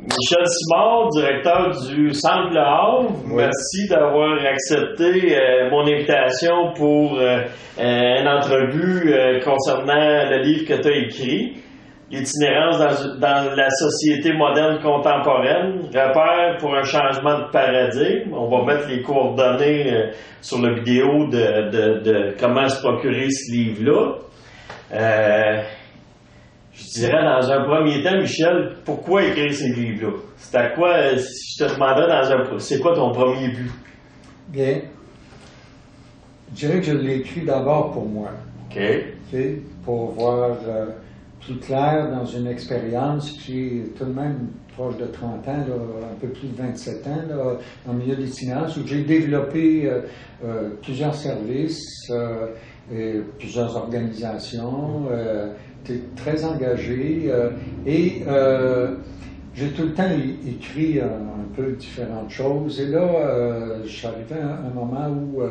Michel Simard, directeur du Centre Le Havre, Oui. merci d'avoir accepté mon invitation pour une entrevue concernant le livre que tu as écrit, L'itinérance dans la société moderne contemporaine, repère pour un changement de paradigme. On va mettre les coordonnées sur la vidéo de comment se procurer ce livre-là. Je dirais dans un premier temps, Michel, pourquoi écrire ces livres-là? C'est à quoi, si je te demandais c'est quoi ton premier but? Bien, je dirais que je l'ai écrit d'abord pour moi. OK. Okay? Pour voir plus clair dans une expérience qui est tout de même proche de 30 ans, là, un peu plus de 27 ans, là, dans le milieu de l'itinérance, où j'ai développé plusieurs services et plusieurs organisations. J'étais très engagé et j'ai tout le temps écrit un peu différentes choses. Et là, je suis arrivé à un moment où,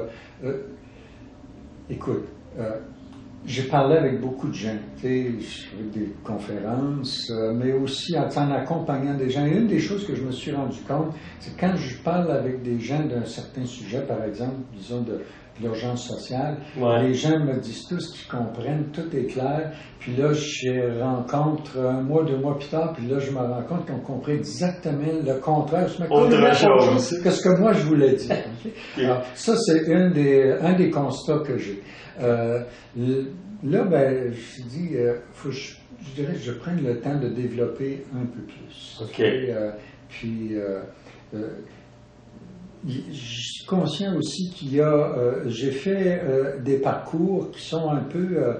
écoute, j'ai parlé avec beaucoup de gens, tu sais, je fais des conférences, mais aussi en accompagnant des gens. Et une des choses que je me suis rendu compte, c'est quand je parle avec des gens d'un certain sujet, par exemple, disons de l'urgence sociale, Ouais. les gens me disent tous qu'ils comprennent, tout est clair. Puis là, je rencontre un mois, 2 mois plus tard, puis là, je me rends compte qu'on comprend exactement le contraire. Je me Autre chose. que ce que moi, je voulais dire. Okay? Okay. Alors, ça, c'est un des constats que j'ai. Là, ben, je me suis dit, faut que je dirais que je prenne le temps de développer un peu plus. OK. Puis, je suis conscient aussi qu'il y a, j'ai fait des parcours qui sont un peu,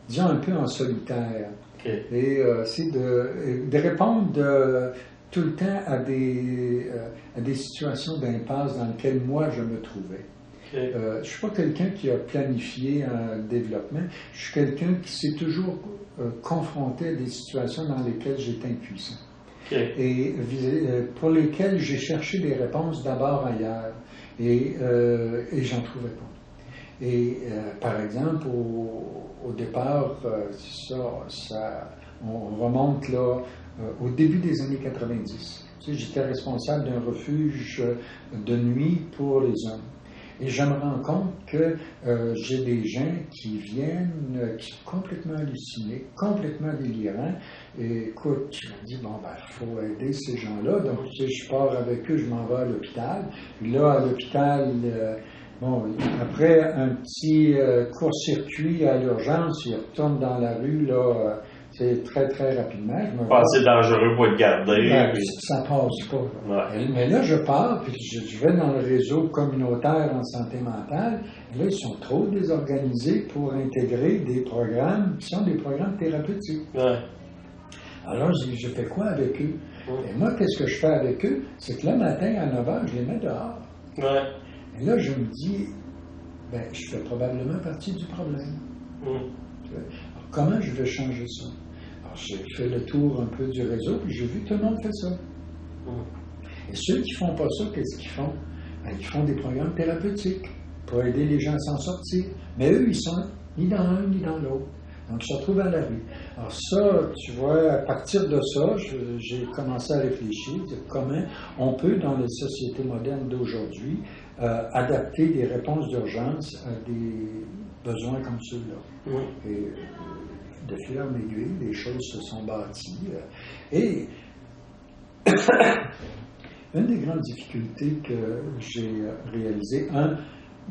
disons un peu en solitaire. Okay. Et c'est de répondre tout le temps à des situations d'impasse dans lesquelles moi je me trouvais. Okay. Je ne suis pas quelqu'un qui a planifié un développement, je suis quelqu'un qui s'est toujours confronté à des situations dans lesquelles j'étais impuissant. Okay. Et pour lesquelles j'ai cherché des réponses d'abord ailleurs et j'en trouvais pas. Et par exemple, au départ, on remonte là au début des années 90. Tu sais, j'étais responsable d'un refuge de nuit pour les hommes. Et je me rends compte que j'ai des gens qui viennent, qui sont complètement hallucinés, complètement délirants. Et écoute, je me dis, bon, ben, il faut aider ces gens-là. Donc, tu sais, je pars avec eux, je m'en vais à l'hôpital. Puis là, à l'hôpital, bon, après un petit court-circuit à l'urgence, ils retournent dans la rue, là, c'est très, très rapidement. C'est dangereux pour être gardé. Ben, ça passe pas. Ouais. Mais là, je pars, puis je vais dans le réseau communautaire en santé mentale. Et là, ils sont trop désorganisés pour intégrer des programmes qui sont des programmes thérapeutiques. Ouais. Alors, je fais quoi avec eux? Ouais. Et moi, qu'est-ce que je fais avec eux? C'est que le matin, à 9 h, je les mets dehors. Ouais. Et là, je me dis, ben, je fais probablement partie du problème. Alors, comment je vais changer ça? Alors, j'ai fait le tour un peu du réseau, puis j'ai vu que tout le monde fait ça. Et ceux qui ne font pas ça, qu'est-ce qu'ils font? Ben, ils font des programmes thérapeutiques pour aider les gens à s'en sortir. Mais eux, ils sont ni dans l'un ni dans l'autre. Donc, ils se retrouvent à la rue. Alors ça, tu vois, à partir de ça, j'ai commencé à réfléchir de comment on peut, dans les sociétés modernes d'aujourd'hui, adapter des réponses d'urgence à des besoins comme ceux-là. Et de fil en aiguille, les choses se sont bâties. Et une des grandes difficultés que j'ai réalisées,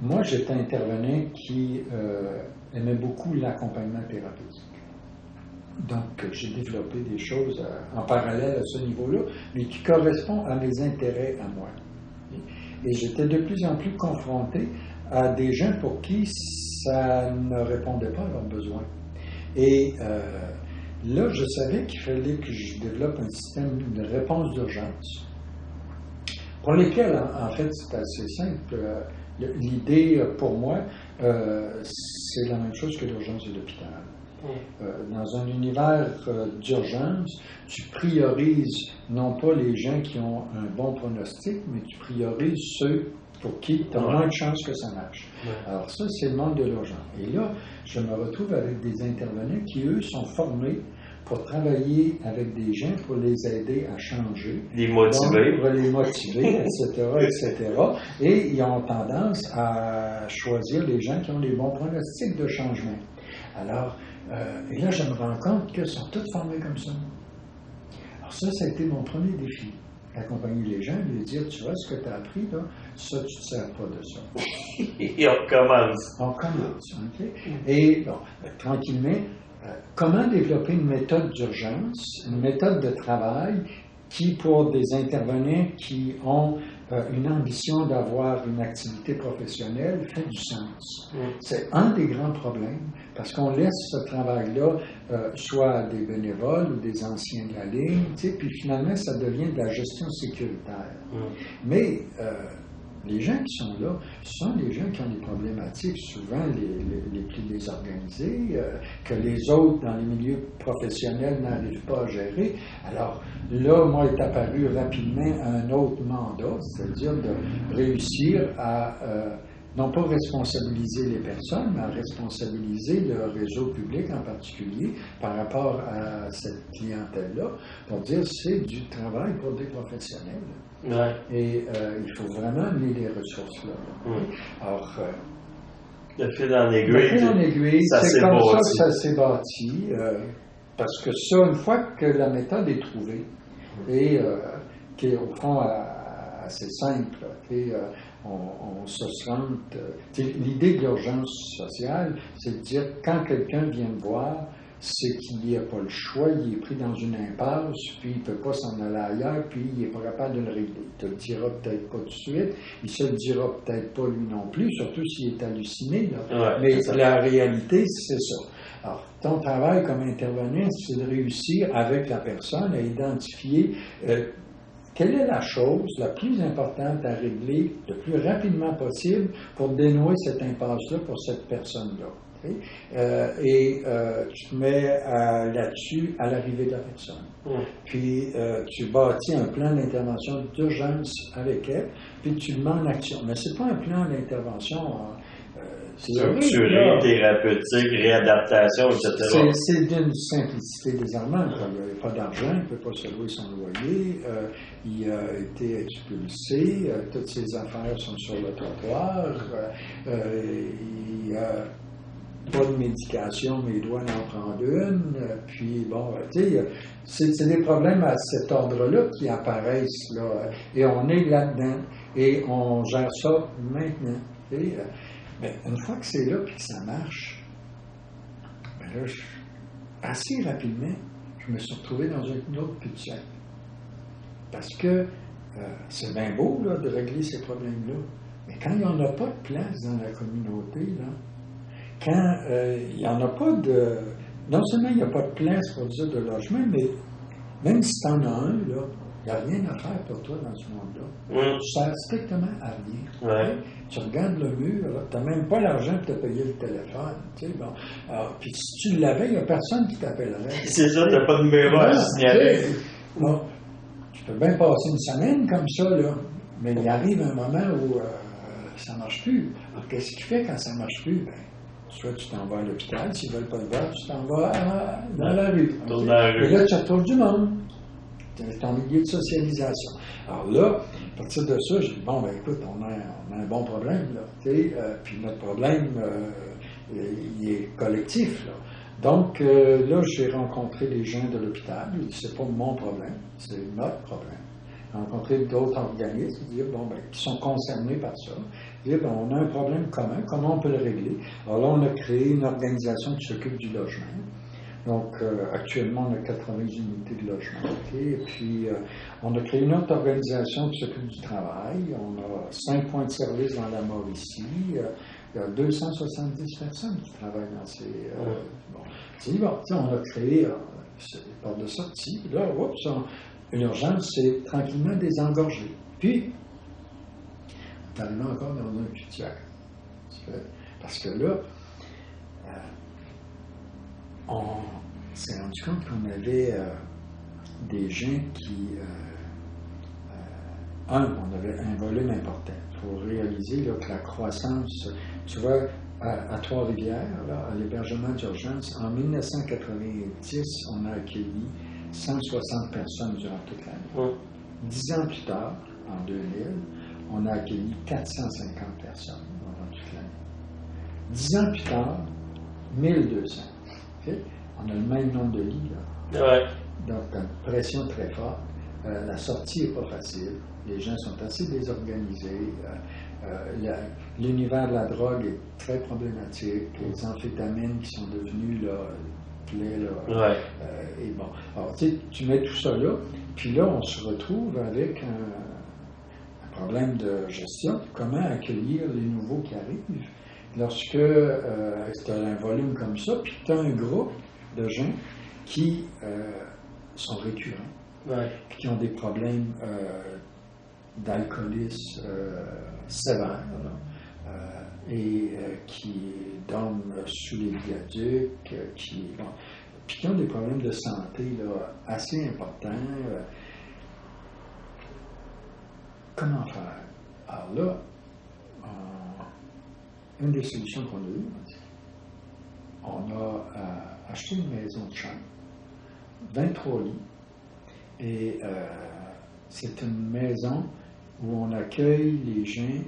moi j'étais intervenant qui aimait beaucoup l'accompagnement thérapeutique. Donc j'ai développé des choses en parallèle à ce niveau-là, mais qui correspondent à mes intérêts à moi. Et j'étais de plus en plus confronté à des gens pour qui ça ne répondait pas à leurs besoins. Et là, je savais qu'il fallait que je développe un système de réponse d'urgence, pour lesquels, en fait, c'est assez simple. L'idée, pour moi, c'est la même chose que l'urgence de l'hôpital. Dans un univers d'urgence, tu priorises non pas les gens qui ont un bon pronostic, mais tu priorises ceux pour qui tu as moins de chances que ça marche. Alors ça, c'est le monde de l'urgence. Et là, je me retrouve avec des intervenants qui, eux, sont formés pour travailler avec des gens, pour les aider à changer. Les motiver. Donc, pour les motiver, etc., etc. Et ils ont tendance à choisir les gens qui ont les bons pronostics de changement. Alors, et là, je me rends compte qu'ils sont tous formés comme ça. Alors ça a été mon premier défi. Accompagner les gens, lui dire, tu vois ce que tu as appris, là, ça, tu ne te sers pas de ça. Et on recommence. On commence, OK? Et, bon, tranquillement, comment développer une méthode d'urgence, une méthode de travail qui, pour des intervenants qui ont une ambition d'avoir une activité professionnelle, fait du sens. C'est un des grands problèmes, parce qu'on laisse ce travail-là soit à des bénévoles ou des anciens de la ligne, tu sais, puis finalement, ça devient de la gestion sécuritaire. Mais les gens qui sont là, ce sont des gens qui ont des problématiques, souvent les plus désorganisées, que les autres dans les milieux professionnels n'arrivent pas à gérer. Alors là, moi, est apparu rapidement un autre mandat, c'est-à-dire de réussir à non pas responsabiliser les personnes, mais à responsabiliser le réseau public en particulier par rapport à cette clientèle-là, pour dire c'est du travail pour des professionnels. Ouais. Et il faut vraiment amener les ressources là. Alors, de fil en aiguille, c'est comme ça que ça s'est bâti. Parce que ça, une fois que la méthode est trouvée, et qui est au fond assez simple, on se sente. L'idée de l'urgence sociale, c'est de dire quand quelqu'un vient me voir, c'est qu'il n'y a pas le choix, il est pris dans une impasse, puis il ne peut pas s'en aller ailleurs, puis il n'est pas capable de le régler. Il te le dira peut-être pas tout de suite, il se le dira peut-être pas lui non plus, surtout s'il est halluciné. Là. Ouais, mais la réalité, c'est ça. Alors, ton travail comme intervenant, c'est de réussir avec la personne à identifier quelle est la chose la plus importante à régler le plus rapidement possible pour dénouer cette impasse-là pour cette personne-là. Tu te mets là-dessus à l'arrivée de la personne. Puis tu bâtis un plan d'intervention d'urgence avec elle, puis tu le mets en action. Mais ce n'est pas un plan d'intervention structuré, thérapeutique, réadaptation, etc. C'est d'une simplicité désarmante. Il n'y a pas d'argent, il ne peut pas se louer son loyer, il a été expulsé, toutes ses affaires sont sur le trottoir, il n'y a pas de médication, mais il doit en prendre une. Puis, bon, tu sais, c'est des problèmes à cet ordre-là qui apparaissent, là. Et on est là-dedans. Et on gère ça maintenant. Mais une fois que c'est là et que ça marche, ben là, assez rapidement, je me suis retrouvé dans une autre cul-de-sac. Parce que c'est bien beau, là, de régler ces problèmes-là. Mais quand il n'y en a pas de place dans la communauté, là, quand il n'y en a pas de... Non seulement il n'y a pas de place pour dire de logement, mais même si tu en as un, là, il n'y a rien à faire pour toi dans ce monde-là. Tu ne sers strictement à rien. Ouais. Tu regardes le mur, tu n'as même pas l'argent pour te payer le téléphone. Tu sais, bon. Alors, puis si tu l'avais, il n'y a personne qui t'appellerait. C'est ça, tu n'as pas de numéro à signaler. Bon, tu peux bien passer une semaine comme ça, là, mais il arrive un moment où ça ne marche plus. Alors, qu'est-ce que tu fais quand ça ne marche plus? Ben, soit tu t'en vas à l'hôpital, s'ils ne veulent pas le voir, tu t'en vas dans la rue. Okay? Et là, tu retrouves du monde. C'est ton milieu de socialisation. Alors là, à partir de ça, j'ai dit, bon, ben écoute, on a un bon problème, là. Puis notre problème, il est collectif, là. Donc, là, j'ai rencontré les gens de l'hôpital. J'ai dit, c'est pas mon problème, c'est notre problème. J'ai rencontré d'autres organismes, dire, bon, ben, qui sont concernés par ça. Dire, ben, on a un problème commun, comment on peut le régler? Alors là, on a créé une organisation qui s'occupe du logement. Donc, actuellement, on a 80 unités de logement. Et puis, on a créé une autre organisation qui s'occupe du travail. On a 5 points de service dans la Mauricie. Il y a 270 personnes qui travaillent dans ces... on a créé des portes de sortie. Là, l'urgence, c'est tranquillement désengorgé. Puis, on est arrivé encore dans un cul-de-sac. Parce que là, on s'est rendu compte qu'on avait des gens qui... on avait un volume important. Il faut réaliser là, que la croissance... Tu vois, à Trois-Rivières, là, à l'hébergement d'urgence, en 1990, on a accueilli 160 personnes durant toute l'année. 10 ans plus tard, en 2000, on a accueilli 450 personnes durant toute l'année. 10 ans plus tard, 1200. Okay? On a le même nombre de lits, là. Ouais. Donc, une pression très forte. La sortie n'est pas facile. Les gens sont assez désorganisés. L'univers de la drogue est très problématique. Les amphétamines qui sont devenues là, clés. Là, ouais. Et bon. Alors, tu mets tout ça là, puis là, on se retrouve avec un problème de gestion. Comment accueillir les nouveaux qui arrivent? Lorsque tu as un volume comme ça, puis tu as un groupe de gens qui sont récurrents, ouais. puis qui ont des problèmes d'alcoolisme sévères, et qui dorment sous les viaducs, puis qui ont des problèmes de santé là, assez importants. Comment faire? Alors là, une des solutions qu'on a eues, on a acheté une maison de chambre, 23 lits, et c'est une maison où on accueille les gens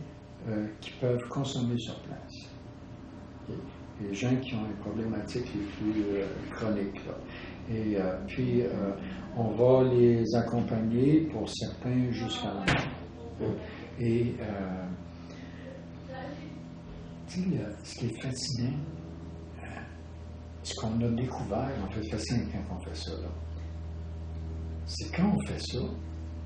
qui peuvent consommer sur place. Les gens qui ont les problématiques les plus chroniques. Là. Et puis, on va les accompagner pour certains jusqu'à la mort. Et ce qui est fascinant, ce qu'on a découvert, en fait, fascinant quand on fait ça, là, c'est quand on fait ça,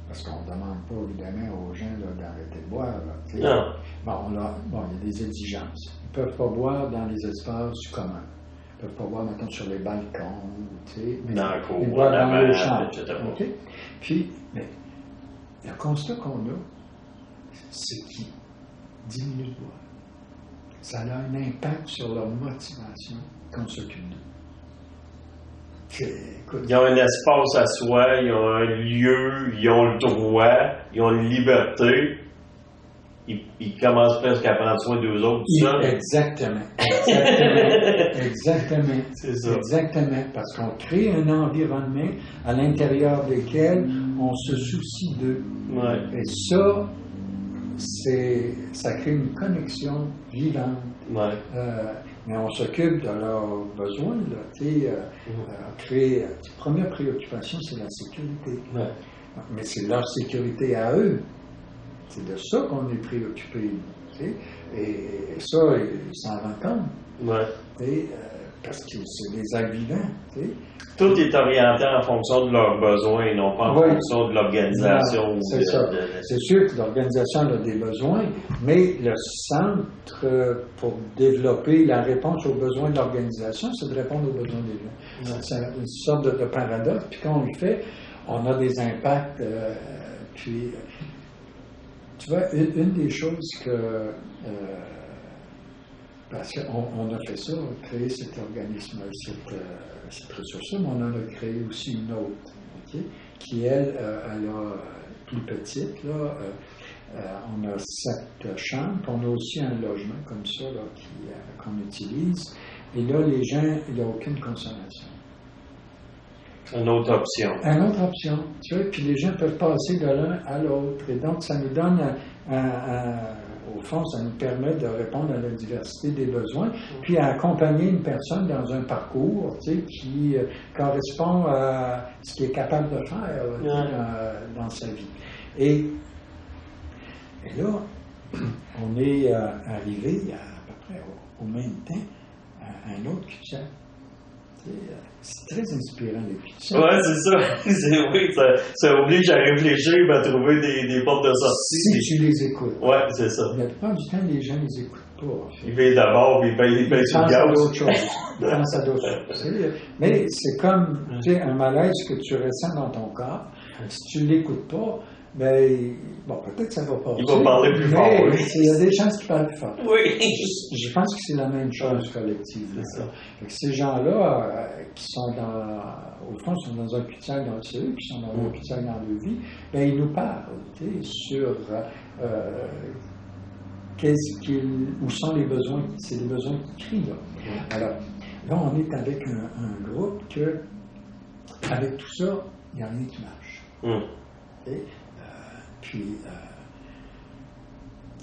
parce qu'on ne demande pas évidemment aux gens d'arrêter de boire. Là, bon, il y a des exigences. Ils ne peuvent pas boire dans les espaces communs. Ils ne peuvent pas boire, maintenant sur les balcons, mais dans le cours, ils boivent dans les chambres. etc. Okay? Puis, mais, le constat qu'on a, c'est qu'ils diminuent de boire. Ça a un impact sur leur motivation qu'on s'occupe d'eux. Ils ont un espace à soi, ils ont un lieu, ils ont le droit, ils ont une liberté. Ils commencent presque à prendre soin d'eux autres, tout ça. Exactement. Exactement. C'est ça. Exactement. Parce qu'on crée un environnement à l'intérieur duquel on se soucie d'eux. Ouais. Et ça crée une connexion vivante. Ouais. Mais on s'occupe de leurs besoins. La première préoccupation, c'est la sécurité. Ouais. Mais c'est leur sécurité à eux. C'est de ça qu'on est préoccupé. Et ça, ils s'en rendent compte. Ouais. Parce que c'est des êtres vivants. Tout est orienté en fonction de leurs besoins et non pas en fonction de l'organisation. C'est ça. C'est sûr que l'organisation a des besoins, mais le centre pour développer la réponse aux besoins de l'organisation, c'est de répondre aux besoins des gens. Ouais. C'est une sorte de paradoxe. Puis quand on le fait, on a des impacts. Puis, tu vois, une des choses que... parce qu'on a fait ça, on a créé cet organisme, cette ressource-là, mais on en a créé aussi une autre, okay, qui, elle a plus petite. Là, on a 7 chambres, puis on a aussi un logement comme ça là, qu'on utilise. Et là, les gens, il n'y a aucune consommation. Une autre option. Une autre option, tu vois, puis les gens peuvent passer de l'un à l'autre. Et donc, ça nous donne, au fond, ça nous permet de répondre à la diversité des besoins, puis à accompagner une personne dans un parcours, tu sais, qui correspond à ce qu'il est capable de faire dans sa vie. Et là, on est arrivé à peu près au même temps à un autre cul-de-sac. C'est très inspirant, les cul-de-sac. Oui, c'est ça. Oui, ça oblige à réfléchir et à trouver des portes de sortie. Si tu les écoutes. Oui, c'est ça. La plupart du temps, les gens ne les écoutent pas. En fait. Ils payent d'abord, puis ils payent sur le gaz. Ils pensent à d'autres choses. Ils pensent à d'autres choses. Mais c'est comme un malaise que tu ressens dans ton corps. Si tu ne l'écoutes pas, ben, bon, peut-être que ça va passer. Il va parler plus fort. Oui. Il y a des chances qu'il parle plus fort. Oui. Je pense que c'est la même chose collective. C'est ça. Ces gens-là, qui sont au fond, sont dans un cul-de-sac dans le eux, qui sont dans un cul-de-sac dans leur vie, ben, ils nous parlent sur où sont les besoins? C'est les besoins qui crient, là. Alors, là, on est avec un groupe que, avec tout ça, il n'y a rien qui marche. Okay? Puis,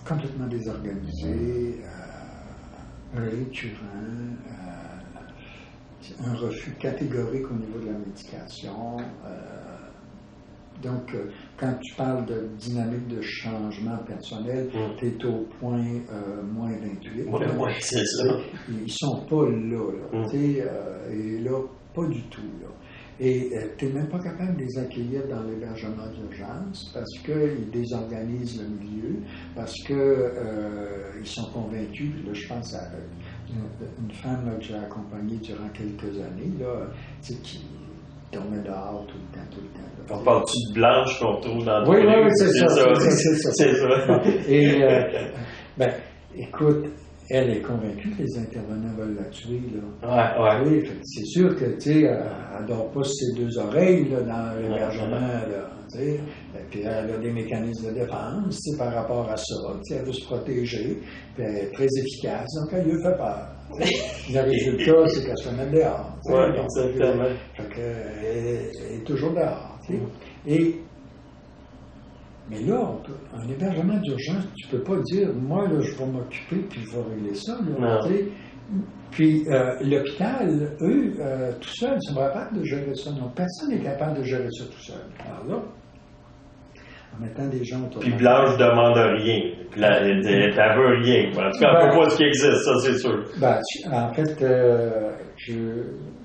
complètement désorganisé, récurrent, un refus catégorique au niveau de la médication. Donc, quand tu parles de dynamique de changement personnel, tu es au point moins 28. Oui, c'est ça. Ils ne sont pas là. Et là, pas du tout. Là. Et tu n'es même pas capable de les accueillir dans l'hébergement d'urgence parce qu'ils désorganisent le milieu, parce qu'ils sont convaincus. Là, je pense à une femme là, que j'ai accompagnée durant quelques années, là, qui dormait dehors tout le temps. On parle-tu de Blanche qu'on trouve dans Oui, c'est ça. C'est ça. Et, écoute, elle est convaincue que les intervenants veulent la tuer, là. Ouais. Oui, c'est sûr que, tu sais, elle ne dort pas ses deux oreilles, là, dans l'hébergement, là, tu sais. Puis elle a des mécanismes de défense, tu sais, par rapport à ça. Tu sais, elle veut se protéger, puis elle est très efficace, donc elle lui fait peur. Le résultat, c'est qu'elle se met dehors. Oui, exactement. Fait qu'elle est toujours dehors, tu sais. Mais là, un hébergement d'urgence, tu ne peux pas dire, moi, là, je vais m'occuper puis je vais régler ça. Là, puis l'hôpital, eux, tout seuls, ils sont capables de gérer ça. Non, personne n'est capable de gérer ça tout seul. Alors là, en mettant des gens autour. Puis Blanche ne demande rien. Puis elle veut rien. En tout cas, elle ne peut pas ce qui existe, ça, c'est sûr. En fait, j'ai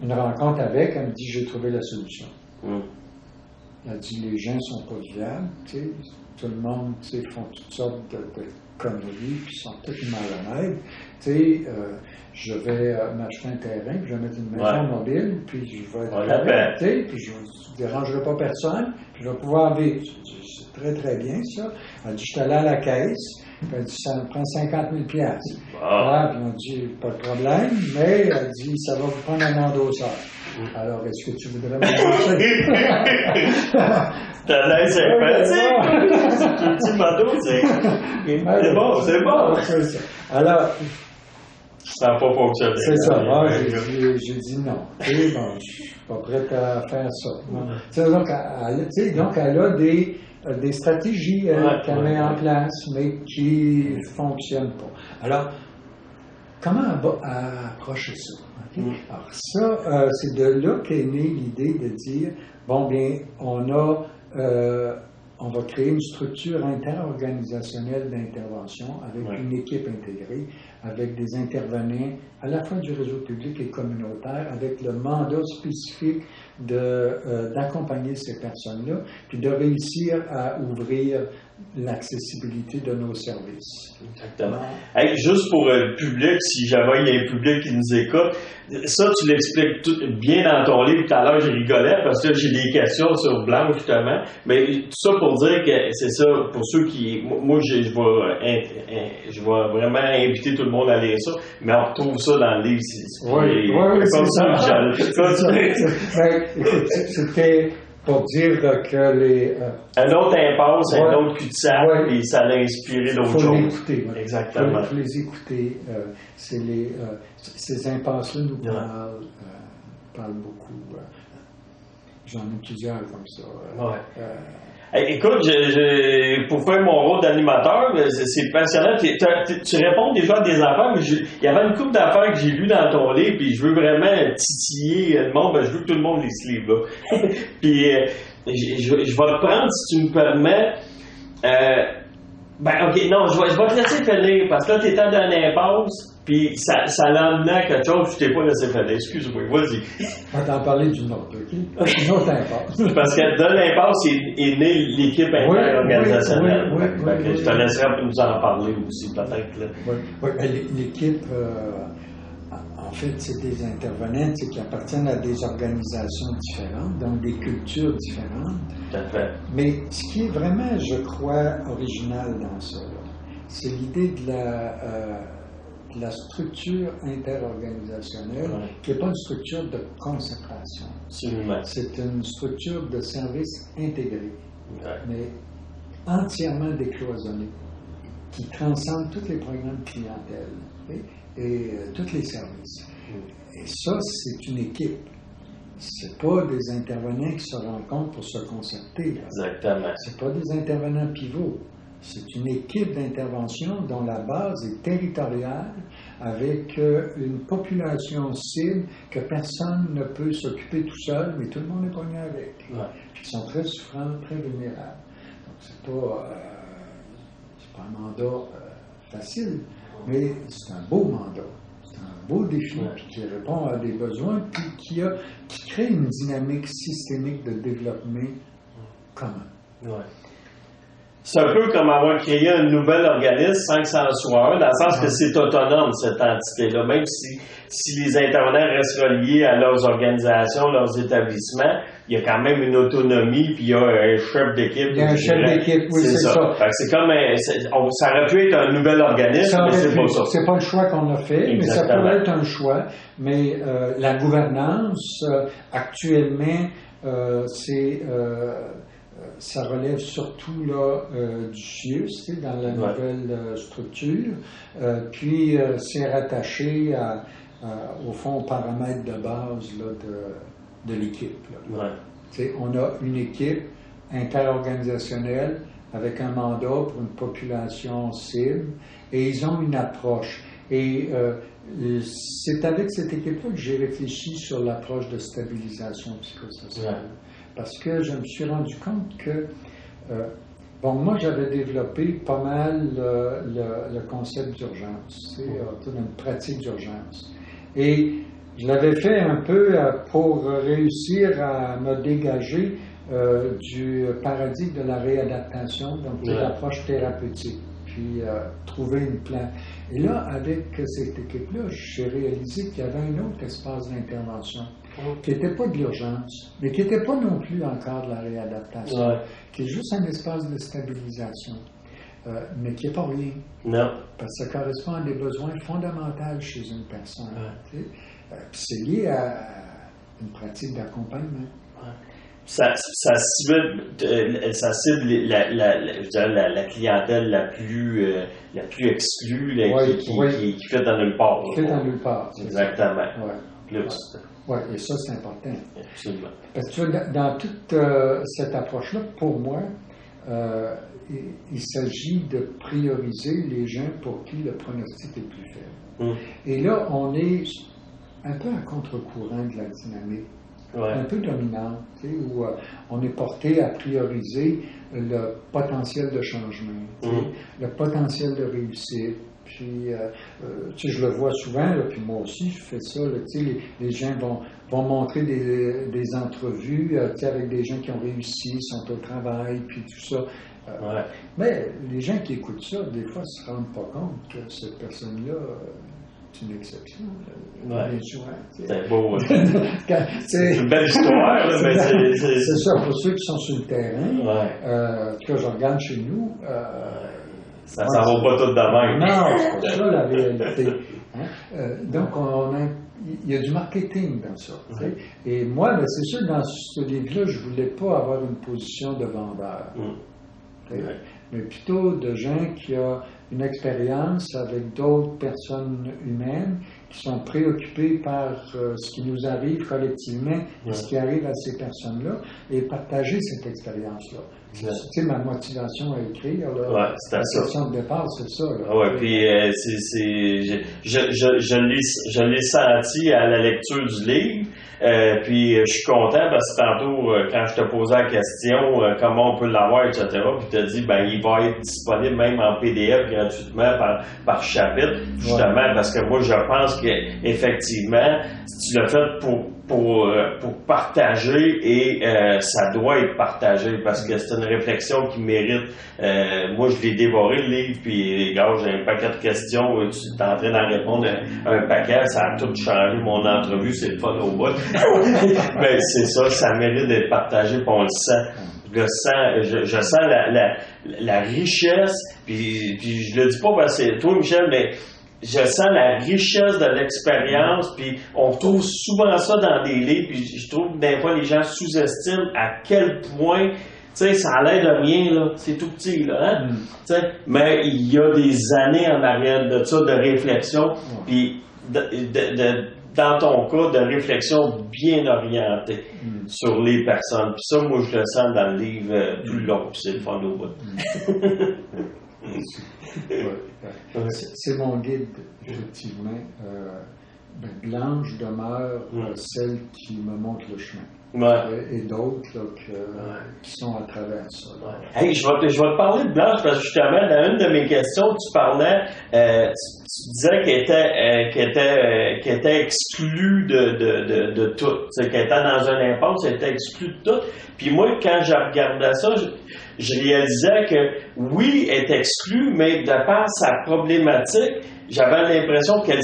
une rencontre avec, elle me dit, j'ai trouvé la solution. Elle dit, les gens ne sont pas viables, tu sais, tout le monde, tu sais, font toutes sortes de conneries, puis sont tous malhonnêtes, tu sais, je vais m'acheter un terrain, puis je vais mettre une maison mobile, puis je vais être correct, tu sais, puis je ne dérangerai pas personne, puis je vais pouvoir vivre. C'est très, très bien, ça. Elle dit, je suis allé à la caisse, puis elle dit, ça me prend 50 000 $. Puis on dit, pas de problème, mais elle dit, ça va vous prendre un endosseur. Alors, est-ce que tu voudrais m'endosser? T'as l'air sympathique! Tu m'endosser! C'est bon! C'est ça. Alors, ça n'a pas fonctionné. C'est ça. Moi, j'ai dit non. Je ne suis pas prête à faire ça. Donc, elle a des stratégies qu'elle met en place, mais qui ne fonctionnent pas. Alors, comment approcher ça? Alors ça, c'est de là qu'est née l'idée de dire, bon bien, on va créer une structure interorganisationnelle d'intervention avec une équipe intégrée, avec des intervenants à la fois du réseau public et communautaire, avec le mandat spécifique d'accompagner ces personnes-là, puis de réussir à ouvrir l'accessibilité de nos services. Exactement. Hey, juste pour le public, si jamais il y a un public qui nous écoute, ça, tu l'expliques bien dans ton livre. Tout à l'heure, j'ai rigolé parce que j'ai des questions sur Blanche, justement. Mais tout ça pour dire que c'est ça, pour ceux qui... Moi, je vais vraiment inviter tout le monde à lire ça, mais on retrouve ça dans le livre. C'était pour dire que les... un autre impasse, un autre cul-de-sac, et ça l'a inspiré d'autres choses. Il faut les écouter. Exactement. Il faut les écouter. Ces impasses-là nous parlent beaucoup. J'en ai plusieurs comme ça. Écoute, pour faire mon rôle d'animateur, c'est passionnant. Tu réponds déjà à des affaires, mais il y avait une couple d'affaires que j'ai lues dans ton livre, puis je veux vraiment titiller le monde. Je veux que tout le monde lise ce livre-là. Puis, je vais te prendre, si tu me permets. OK, non, je vais te laisser finir, parce que là, t'étais dans une impasse, puis ça l'emmenait à quelque chose, je t'ai pas laissé finir. Excuse-moi, vas-y. On va t'en parler d'une autre, OK? Une autre impasse. Parce que de l'impasse est née l'équipe interorganisationnelle. Je te laisserai nous en parler aussi, peut-être. L'équipe, en fait, c'est des intervenants qui appartiennent à des organisations différentes, donc des cultures différentes. Tout à fait. Mais ce qui est vraiment, je crois, original dans ça, c'est l'idée de la structure interorganisationnelle, qui n'est pas une structure de consécration. C'est une structure de service intégré, mais entièrement décloisonnée. qui transcende tous les programmes de clientèle, okay, et tous les services. Et ça, c'est une équipe. C'est pas des intervenants qui se rencontrent pour se concerter. Là. Exactement. C'est pas des intervenants pivots. C'est une équipe d'intervention dont la base est territoriale avec une population cible que personne ne peut s'occuper tout seul, mais tout le monde est pogné avec. Ouais. Ils sont très souffrants, très vulnérables. Donc, c'est pas un mandat facile, mais c'est un beau mandat. C'est un beau défi puis qui répond à des besoins puis qui crée une dynamique systémique de développement commun. Ouais. C'est un peu comme avoir créé un nouvel organisme sans que ça en soit un, dans le sens que c'est autonome, cette entité-là. Même si les intervenants restent reliés à leurs organisations, leurs établissements, il y a quand même une autonomie, puis il y a un chef d'équipe. Il y a un chef d'équipe, oui, c'est ça. Fait que c'est comme ça aurait pu être un nouvel organisme, mais c'est pas ça. C'est pas le choix qu'on a fait, Exactement. mais ça pourrait être un choix. Mais la gouvernance, actuellement, ça relève surtout là, du CIUS, dans la nouvelle structure. Puis, c'est rattaché au fond, aux paramètres de base là, de l'équipe. Là. Ouais. On a une équipe interorganisationnelle avec un mandat pour une population cible et ils ont une approche. Et c'est avec cette équipe-là que j'ai réfléchi sur l'approche de stabilisation psychosociale. Ouais. Parce que je me suis rendu compte que, moi j'avais développé pas mal le concept d'urgence, une pratique d'urgence. Et je l'avais fait un peu pour réussir à me dégager du paradigme de la réadaptation, donc de l'approche thérapeutique, puis trouver une plan. Et là, avec cette équipe-là, j'ai réalisé qu'il y avait un autre espace d'intervention qui n'était pas de l'urgence, mais qui n'était pas non plus encore de la réadaptation, qui est juste un espace de stabilisation, mais qui n'est pas rien. Non. Parce que ça correspond à des besoins fondamentaux chez une personne. Puis c'est lié à une pratique d'accompagnement. Ça cible la clientèle la plus exclue, qui fait dans nulle part. Qui fait dans nulle part. Exactement. Oui, et ça, c'est important. Absolument. Parce que tu vois, dans toute cette approche-là, pour moi, il s'agit de prioriser les gens pour qui le pronostic est plus faible. Et là, on est un peu à contre-courant de la dynamique, un peu dominante, où on est porté à prioriser le potentiel de changement, le potentiel de réussite. Puis, je le vois souvent, là, puis moi aussi, je fais ça. Là, les gens vont montrer des entrevues avec des gens qui ont réussi, sont au travail, puis tout ça. Mais les gens qui écoutent ça, des fois, ne se rendent pas compte que cette personne-là est une exception. Bien souvent. C'est beau. C'est une belle histoire. C'est ça, pour ceux qui sont sur le terrain. En tout cas, je regarde chez nous. Ça ne va pas tout de même. Non, c'est pas ça la réalité. Donc, il y a du marketing dans ça. Et moi, c'est sûr, dans ce livre-là, je ne voulais pas avoir une position de vendeur. Mais plutôt de gens qui ont une expérience avec d'autres personnes humaines qui sont préoccupées par ce qui nous arrive collectivement et ce qui arrive à ces personnes-là et partager cette expérience-là. Tu sais, ma motivation à écrire, la question de départ, c'est ça. Puis je l'ai senti à la lecture du livre. Puis je suis content parce que tantôt, quand je te posais la question comment on peut l'avoir, etc., puis tu as dit il va être disponible même en PDF gratuitement par chapitre, justement parce que moi je pense qu'effectivement, si tu l'as fait pour partager et ça doit être partagé parce que c'est une réflexion qui mérite. Moi, je l'ai dévoré le livre, puis gars, j'ai un paquet de questions, tu es en train d'en répondre un paquet, ça a tout changé mon entrevue, c'est le fun au bout. Mais c'est ça, ça mérite d'être partagé, puis on le sent. Je sens la richesse, puis je le dis pas parce que c'est toi, Michel, mais je sens la richesse de l'expérience, puis on retrouve souvent ça dans des livres, puis je trouve que des fois les gens sous-estiment à quel point sais, ça a l'air de rien, là. C'est tout petit, là, hein? Tu sais, mais il y a des années en arrière de ça, de réflexion, puis dans ton cas, de réflexion bien orientée sur les personnes. Puis ça, moi, je le sens dans le livre tout le long, puis c'est le fun au bout. C'est mon guide, effectivement. Blanche demeure celle qui me montre le chemin. Et d'autres qui sont à travers ça. Hey, je vais te parler de Blanche parce que justement, dans une de mes questions, tu parlais, tu disais qu'elle était exclue de tout. Qu'elle était dans un impasse, elle était exclue de tout. Puis moi, quand je regardais ça, je réalisais que oui, elle est exclue, mais de par sa problématique, j'avais l'impression qu'elle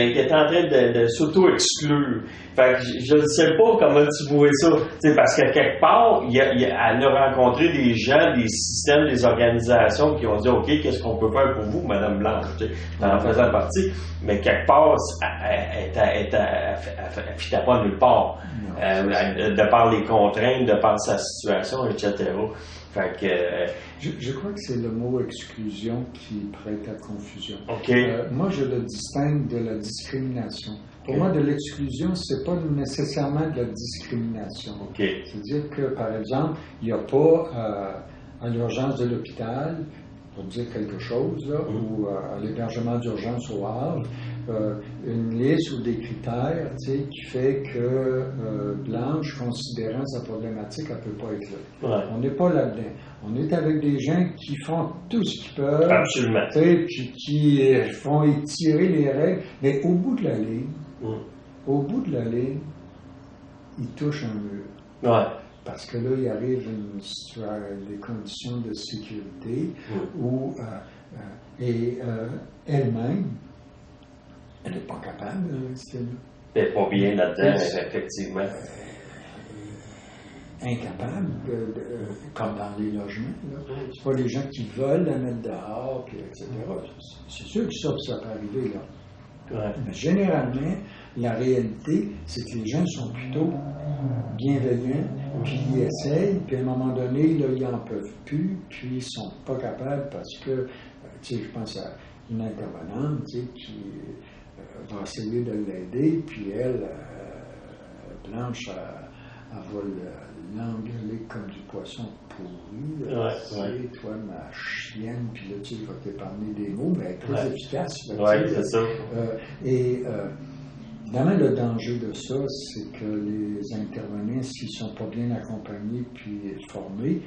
était en train de s'auto-exclure. Fait que je ne sais pas comment tu vois ça. T'sais, parce que quelque part, elle a rencontré des gens, des systèmes, des organisations qui ont dit OK, qu'est-ce qu'on peut faire pour vous, Madame Blanche? Elle en faisait partie. Mais quelque part, elle ne fitait pas nulle part. De par les contraintes, de par sa situation, etc. Fait que, je crois que c'est le mot exclusion qui prête à confusion. Okay. Moi, je le distingue de la discrimination. Pour moi, de l'exclusion, c'est pas nécessairement de la discrimination. C'est-à-dire que, par exemple, il n'y a pas à l'urgence de l'hôpital, pour dire quelque chose, là, ou à l'hébergement d'urgence au Havre, une liste ou des critères qui fait que Blanche, considérant sa problématique, elle ne peut pas être là. On n'est pas là-dedans. On est avec des gens qui font tout ce qu'ils peuvent. Absolument. Puis qui font étirer les règles. Mais au bout de la ligne, ils touchent un mur. Parce que là, il arrive des conditions de sécurité où elle-même, elle n'est pas capable de rester là. Elle n'est pas bien là-dedans, effectivement. Incapable, comme dans les logements. C'est pas les gens qui veulent la mettre dehors, etc. C'est sûr que ça peut arriver là. Mais généralement, la réalité, c'est que les gens sont plutôt bienveillants, puis ils essayent, puis à un moment donné, là, ils n'en peuvent plus, puis ils ne sont pas capables parce que, tu sais, je pense à une intervenante, tu sais, qui va essayer de l'aider, puis elle, Blanche, elle va l'engueuler comme du poisson pourri. Toi, ma chienne, puis là, tu sais, je vais t'épargner des mots, mais elle est très efficace. C'est ça. Évidemment, le danger de ça, c'est que les intervenants, s'ils ne sont pas bien accompagnés puis formés,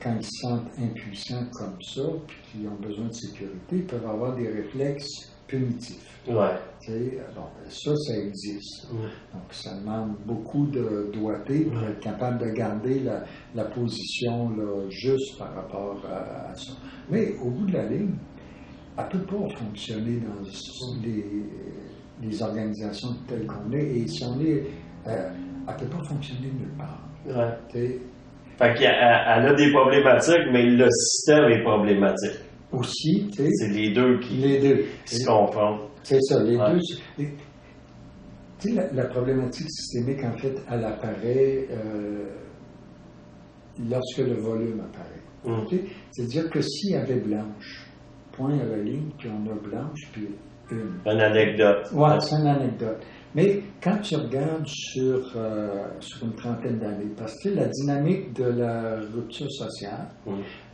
quand ils se sentent impuissants comme ça, puis qu'ils ont besoin de sécurité, ils peuvent avoir des réflexes punitifs. Ça existe. Donc, ça demande beaucoup de doigté pour être capable de garder la position là, juste par rapport à ça. Mais au bout de la ligne, elle ne peut pas fonctionner dans les organisations telles qu'on est. Et si on est, elle ne peut pas fonctionner nulle part. Fait qu'elle a des problématiques, mais le système est problématique. Aussi, c'est les deux qui se confondent. C'est ça, les deux. Tu sais, la problématique systémique, en fait, elle apparaît lorsque le volume apparaît. C'est-à-dire que s'il y avait Blanche, point à la ligne, puis on a Blanche, puis une anecdote. Oui, c'est une anecdote. Mais quand tu regardes sur une trentaine d'années, parce que la dynamique de la rupture sociale,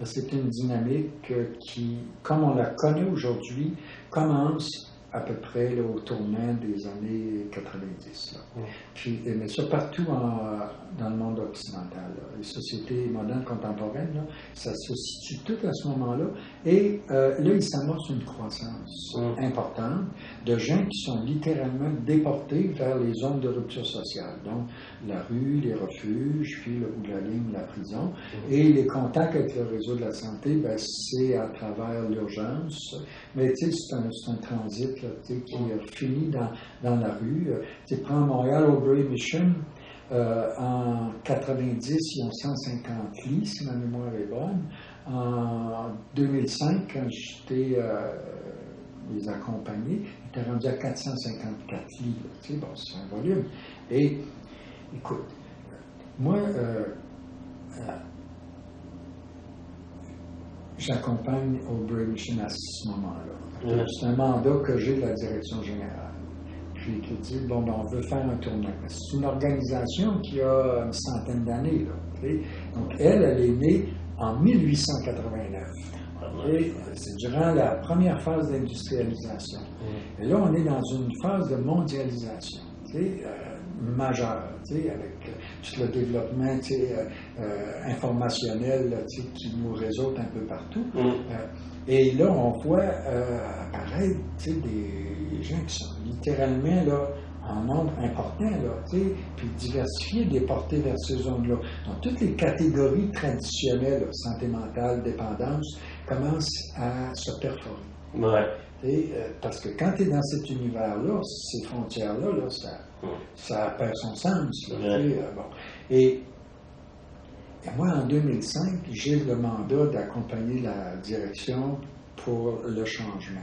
c'est une dynamique qui, comme on la connaît aujourd'hui, commence à peu près là, au tournant des années 90. Là. Puis, mais ça partout dans le monde occidental. Là. Les sociétés modernes contemporaines, là, ça se situe tout à ce moment-là. Et là, il s'amorce une croissance importante de gens qui sont littéralement déportés vers les zones de rupture sociale. Donc, la rue, les refuges, puis le bout de la ligne, la prison. Et les contacts avec le réseau de la santé, ben, c'est à travers l'urgence. Mais tu sais, c'est un transit là, qui a fini dans la rue. Tu prends Montréal, Aubry Mission, en 90, ils ont 150 lits, si ma mémoire est bonne. En 2005, quand j'étais les accompagner, ils étaient rendus à 454 lits. Tu sais, bon, c'est un volume. Et, écoute, moi, j'accompagne Oldbury Mission à ce moment-là. Ouais. C'est un mandat que j'ai de la direction générale. Puis qui dit, bon, ben, on veut faire un tournoi. C'est une organisation qui a une centaine d'années. Là, okay? Donc, elle est née en 1889. Et c'est durant la première phase d'industrialisation. Et là, on est dans une phase de mondialisation majeure, avec tout le développement informationnel là, qui nous réselte un peu partout. Et là, on voit apparaître des gens qui sont littéralement là, en nombre important, là, puis diversifiés, déportés vers ces zones-là. Donc, toutes les catégories traditionnelles, là, santé mentale, dépendance, commencent à se perforer. Ouais. Parce que quand tu es dans cet univers-là, ces frontières-là, là, ça perd son sens. Là, ouais. Bon. Et moi, en 2005, j'ai le mandat d'accompagner la direction pour le changement.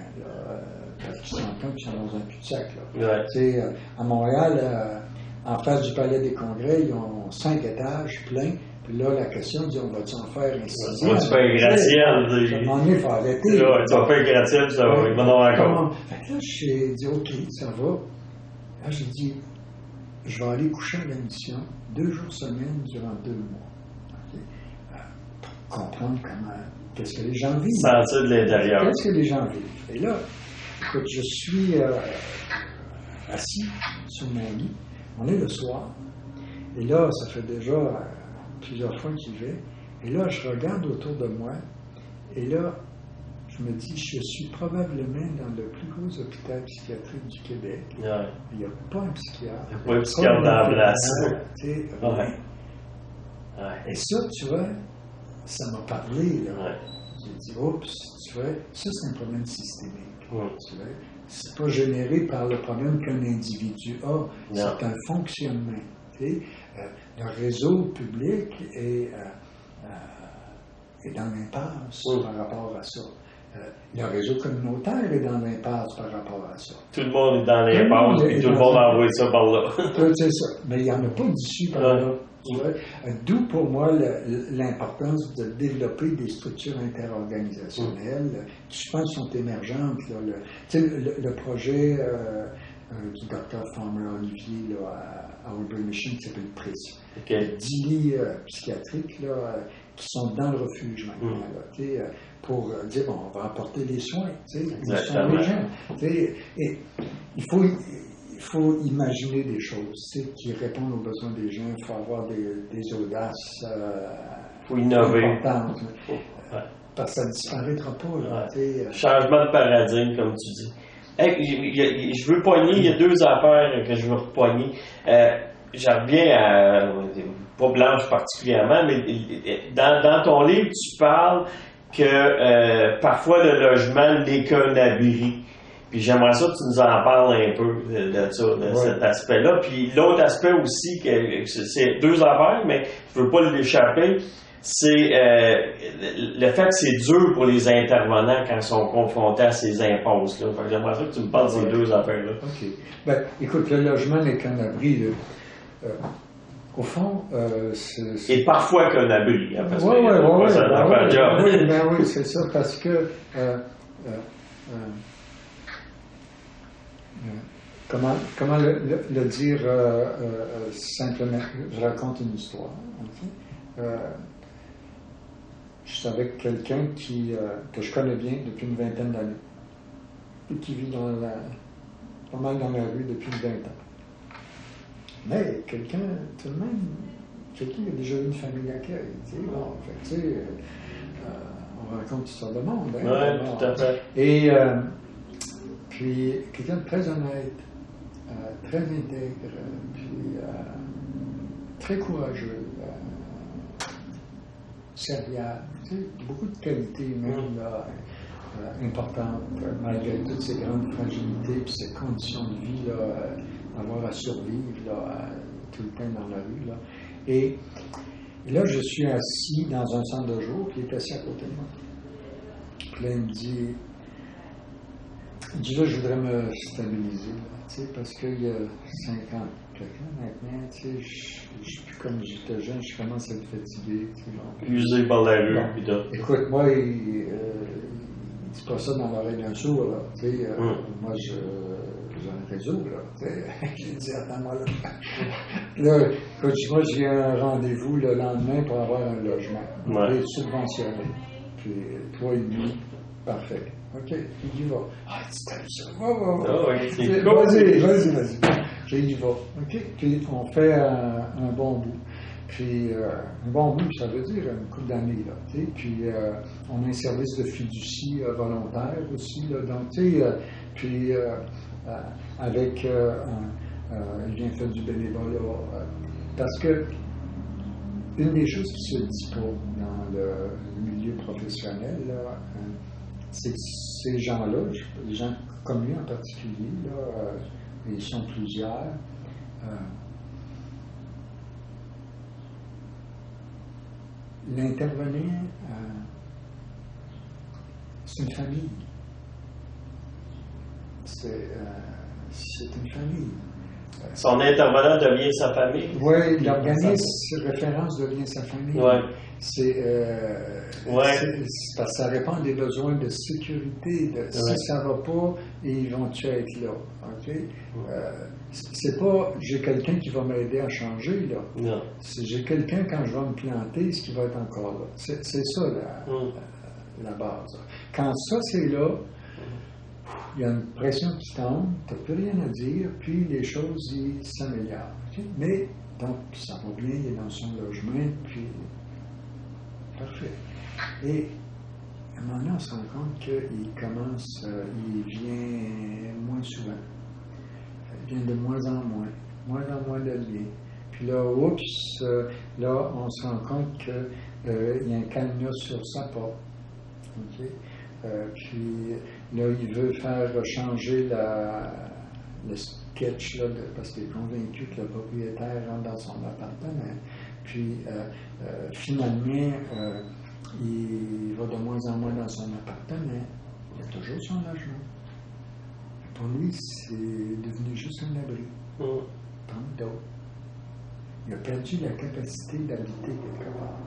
Parce qu'ils s'entendent qu'ils sont dans un cul-de-sac. Ouais. À Montréal, en face du Palais des Congrès, ils ont 5 étages pleins. Puis là, la question dit, on va-tu en faire un 6e? Tu fais un gratte-ciel. À un moment donné, il faut arrêter. Là, tu vas faire un gratte-ciel, ça va. Il va en avoir encore. Fait que là, j'ai dit, OK, ça va. Là, j'ai dit, je vais aller coucher à la mission 2 jours semaine durant 2 mois. Okay? Pour comprendre qu'est-ce que les gens vivent. Sentir de l'intérieur. Qu'est-ce que les gens vivent. Et là, écoute, je suis assis sur mon lit. On est le soir. Et là, ça fait déjà plusieurs fois qu'il vais. Et là, je regarde autour de moi. Et là, je me dis, je suis probablement dans le plus gros hôpital psychiatrique du Québec. Ouais. Il n'y a pas un psychiatre. Il n'y a pas un psychiatre dans la place. Ouais. Et ça, tu vois, ça m'a parlé. Là. Ouais. J'ai dit, oups, tu vois, ça, c'est un problème systémique. Ouais. Tu vois, c'est pas généré par le problème qu'un individu a. C'est un fonctionnement. Le réseau public est dans l'impasse par rapport à ça. Le réseau communautaire est dans l'impasse par rapport à ça. Tout le monde est dans l'impasse, puis tout le monde a envoyé ça par là. C'est ça. Mais il n'y en a pas d'issue par là. D'où pour moi l'importance de développer des structures interorganisationnelles qui, je pense, sont émergentes. Là. Le projet du Dr. Farmer Olivier là, à Oldbury Mission qui s'appelle PRIS. 10 lits psychiatriques là, qui sont dans le refuge maintenant. Là, pour dire, bon, on va apporter des soins. Où sont les gens? Et il faut imaginer des choses qui répondent aux besoins des gens. Il faut avoir des audaces faut innover. importantes. Parce que ça ne disparaîtra pas. Là, changement de paradigme, comme tu dis. Hey, je veux pogner, il y a 2 affaires que je veux repogner. J'en reviens à, pas Blanche particulièrement, mais dans ton livre, tu parles que parfois le logement n'est qu'un abri. Puis j'aimerais ça que tu nous en parles un peu de ça, de cet aspect-là. Puis l'autre aspect aussi, c'est 2 affaires, mais je veux pas l'échapper, c'est le fait que c'est dur pour les intervenants quand ils sont confrontés à ces impasses-là. Fait que j'aimerais ça que tu me parles de ces 2 affaires-là. OK. Ben, écoute, le logement n'est qu'un abri. Au fond, c'est... Et parfois qu'un abri. Hein, parce que oui, c'est ça, parce que... comment le dire simplement? Je raconte une histoire. Okay? Je suis avec quelqu'un que je connais bien depuis une 20aine d'années et qui vit pas mal dans la rue depuis 20 ans. Mais quelqu'un, tout de même, quelqu'un qui a déjà eu une famille d'accueil. Bon, on raconte l'histoire de monde. Hein, oui, tout à fait. Et puis, quelqu'un de très honnête, très intègre, puis très courageux, serviable, beaucoup de qualités humaines importantes, malgré toutes ces grandes fragilités et ces conditions de vie, avoir à survivre tout le temps dans la rue. Là. Et là, je suis assis dans un centre de jour, puis il est assis à côté de moi. Puis là, il me dit, là, je voudrais me stabiliser, parce qu'il y a 50 quelqu'un maintenant, tu sais, je suis plus comme j'étais jeune, je commence à être fatigué. Tu sais, donc. Usé par la rue, Bon, puis tout. écoute, moi, c'est pas ça dans l'oreille d'un sourd, là. Tu sais, moi, j'ai un réseau, là. Tu sais, j'ai dit, attends-moi là. Là, écoute, moi, j'ai un rendez-vous le lendemain pour avoir un logement. Ouais. Subventionné. Puis 3,5, parfait. OK, il y va. Ah, tu t'as vu ça? Va. Ah ouais, c'est Vas-y, cool. vas-y. Puis il y va. OK, puis on fait un bon bout. Puis, un bon bout, ça veut dire une couple d'années, là, tu sais. Puis, on a un service de fiducie volontaire aussi, là. Donc, tu sais, puis, avec, il vient faire du bénévolat. Parce que, une des choses qui se dit pas dans le milieu professionnel, là, c'est que ces gens-là, les gens comme lui en particulier, là, ils sont plusieurs. L'intervenant, c'est une famille. C'est une famille. Son intervenant devient sa famille. Oui, l'organisme référence devient sa famille. Ouais. C'est parce que ça répond à des besoins de sécurité. Si ça ne va pas, ils vont-tu être là? Okay? C'est pas j'ai quelqu'un qui va m'aider à changer, là. Non. C'est j'ai quelqu'un quand je vais me planter, ce qui va être encore là. C'est ça la base. Quand ça c'est là, il y a une pression qui tombe, tu n'as plus rien à dire, puis les choses s'améliorent. Okay? Mais donc ça va bien, il est dans son logement, puis parfait. Et à un moment donné, on se rend compte qu'il commence, il vient moins souvent. Il vient de moins en moins de liens. Puis là, oups, là, on se rend compte qu'il y a un cadenas sur sa porte. Okay? Puis là, il veut faire changer le sketch, là, parce qu'il est convaincu que le propriétaire rentre dans son appartement. Puis finalement, il va de moins en moins dans son appartement. Il a toujours son logement. Pour lui, c'est devenu juste un abri. Tant d'autres. Il a perdu la capacité d'habiter quelque part.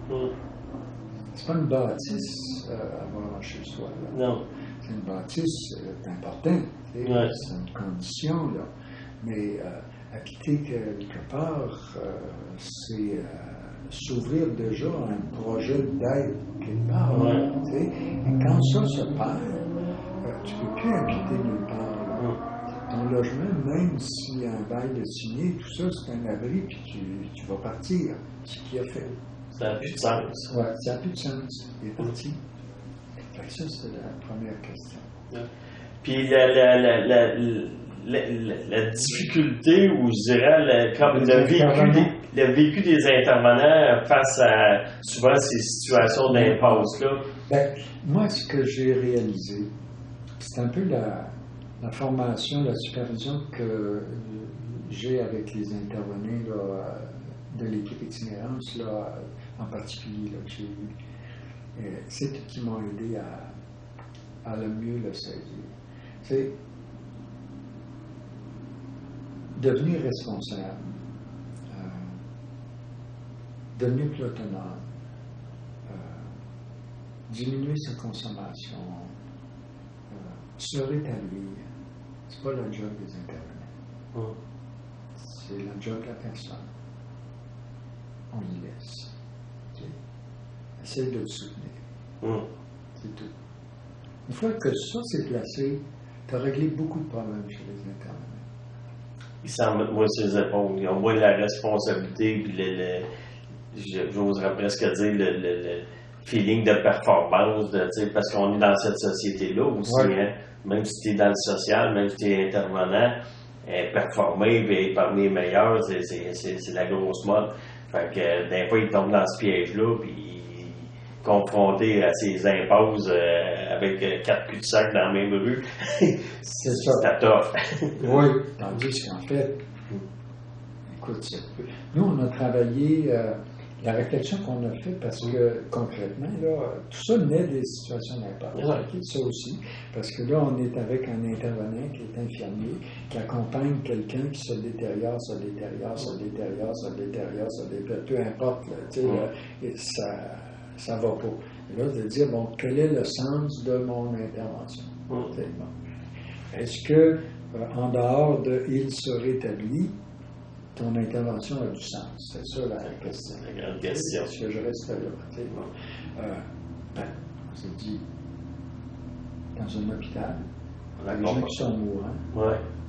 C'est pas une bâtisse à avoir chez soi. Là. Non. C'est une bâtisse importante. C'est une condition. Là. Mais habiter quelque part, c'est s'ouvrir déjà à un projet d'aide quelque part. Et quand ça se perd, tu ne peux plus habiter nulle part. Ton logement, même s'il y a un bail de signé, tout ça, c'est un abri, puis tu vas partir. Ce qu'il a fait. Ça n'a plus de sens. Oui, ça n'a plus de sens. Il est parti. Fait que ça, c'est la première question. Puis la difficulté, ou je dirais, comme le vécu des intervenants face à souvent ces situations d'impasse-là. Ben, moi, ce que j'ai réalisé, c'est un peu la formation, la supervision que j'ai avec les intervenants là, de l'équipe itinérance, là, en particulier, là, que j'ai eu. C'est eux qui m'ont aidé à le mieux le saisir. C'est devenir responsable, devenir plus autonome, diminuer sa consommation, se rétablir. C'est pas le job des intervenants. C'est le job de la personne. On y laisse. Okay? Essaye de le soutenir. C'est tout. Une fois que ça s'est placé, tu as réglé beaucoup de problèmes chez les intervenants. Ils s'en mettent moins sur les épaules. Ils ont moins la responsabilité, puis j'oserais presque dire le feeling de performance, parce qu'on est dans cette société-là aussi. Hein? Même si tu es dans le social, même si tu es intervenant, performer et parmi les meilleurs, c'est la grosse mode. Fait que des fois, ils tombent dans ce piège-là, puis confrontés à ces impasses avec 4 cul-de-sac dans la même rue, c'est tough. Oui, tandis qu'en fait, écoute, nous, on a travaillé la réflexion qu'on a faite, parce que concrètement, là, tout ça naît des situations d'impasse. Ça aussi, parce que là, on est avec un intervenant qui est infirmier, qui accompagne quelqu'un qui se détériore, peu importe, ça va pas. Et là, de dire, bon, quel est le sens de mon intervention? Bon. Est-ce que, en dehors de « il se rétablit », ton intervention a du sens? C'est ça la question. La grande question. Est-ce que je reste là? On s'est dit, dans un hôpital, des gens qui sont mourants,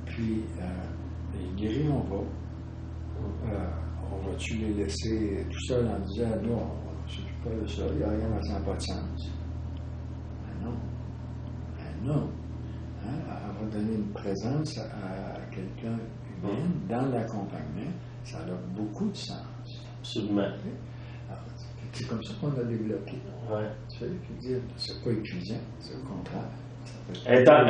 puis les guéris, on va-tu les laisser tout seuls en disant, nous, on ne s'occupe pas de ça, il n'y a rien, ça n'a pas de sens. Non. Hein? On va donner une présence à quelqu'un humain dans l'accompagnement, ça a beaucoup de sens. Absolument. Alors, c'est comme ça qu'on a développé. Tu sais, c'est pas épuisant, c'est au contraire. Être en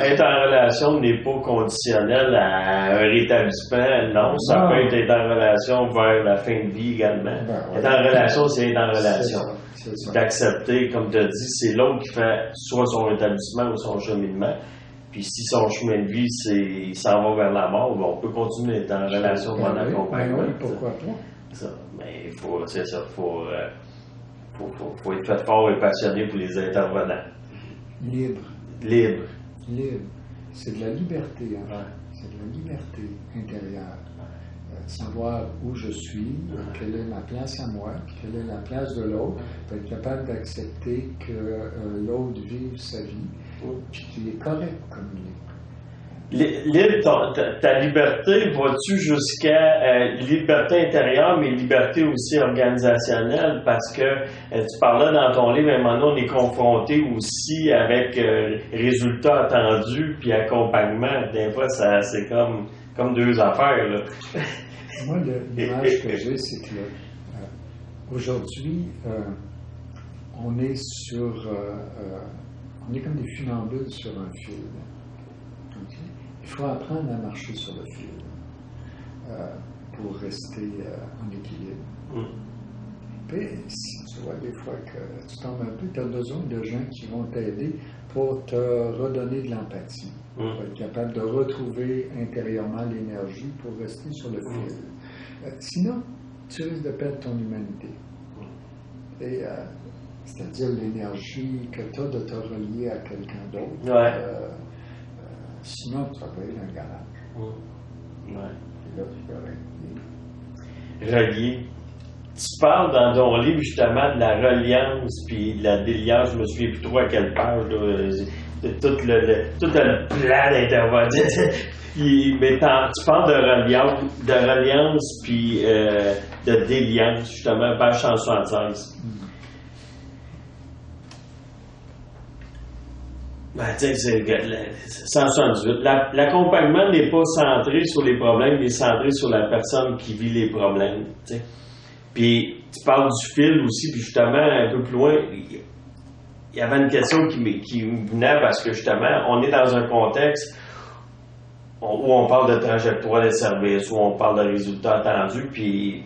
relation n'est pas conditionnel à un rétablissement, non. Ça peut être en relation vers la fin de vie également. Être en relation, c'est être en relation. C'est d'accepter, comme tu as dit, c'est l'autre qui fait soit son rétablissement ou son cheminement. Puis si son chemin de vie, il s'en va vers la mort, on peut continuer à être en relation pour l'accompagnement. Oui, pourquoi pas? Ça. Mais il faut être fait fort et passionné pour les intervenants. Libre. C'est de la liberté. Hein? C'est de la liberté intérieure. Savoir où je suis, quelle est ma place à moi, quelle est la place de l'autre, être capable d'accepter que l'autre vive sa vie, puis qu'il est correct comme il est. Ta liberté, vas-tu jusqu'à liberté intérieure, mais liberté aussi organisationnelle, parce que tu parlais dans ton livre, à un moment donné, on est confronté aussi avec résultats attendus, puis accompagnement. Des fois, c'est comme deux affaires, là. Moi, l'image que j'ai, c'est que aujourd'hui, on est on est comme des funambules sur un fil. Okay? Il faut apprendre à marcher sur le fil pour rester en équilibre. Puis, tu vois, des fois que tu tombes un peu, tu as besoin de gens qui vont t'aider pour te redonner de l'empathie. Pour être capable de retrouver intérieurement l'énergie pour rester sur le fil. Sinon, tu risques de perdre ton humanité. Et, c'est-à-dire l'énergie que tu as de te relier à quelqu'un d'autre. Sinon, tu travailles dans un garage. Et là, tu correct. Relier. Tu parles dans ton livre justement de la reliance puis de la déliance, je me souviens plus trop à quelle page, là, tout le plan d'intervention. Mais tu parles de reliance puis de déliance, justement, page 176. C'est 178. L'accompagnement n'est pas centré sur les problèmes, mais centré sur la personne qui vit les problèmes. T'sais. Puis tu parles du fil aussi, puis justement, un peu plus loin, il y avait une question qui me venait parce que justement, on est dans un contexte où on parle de trajectoire de service, où on parle de résultats attendus, puis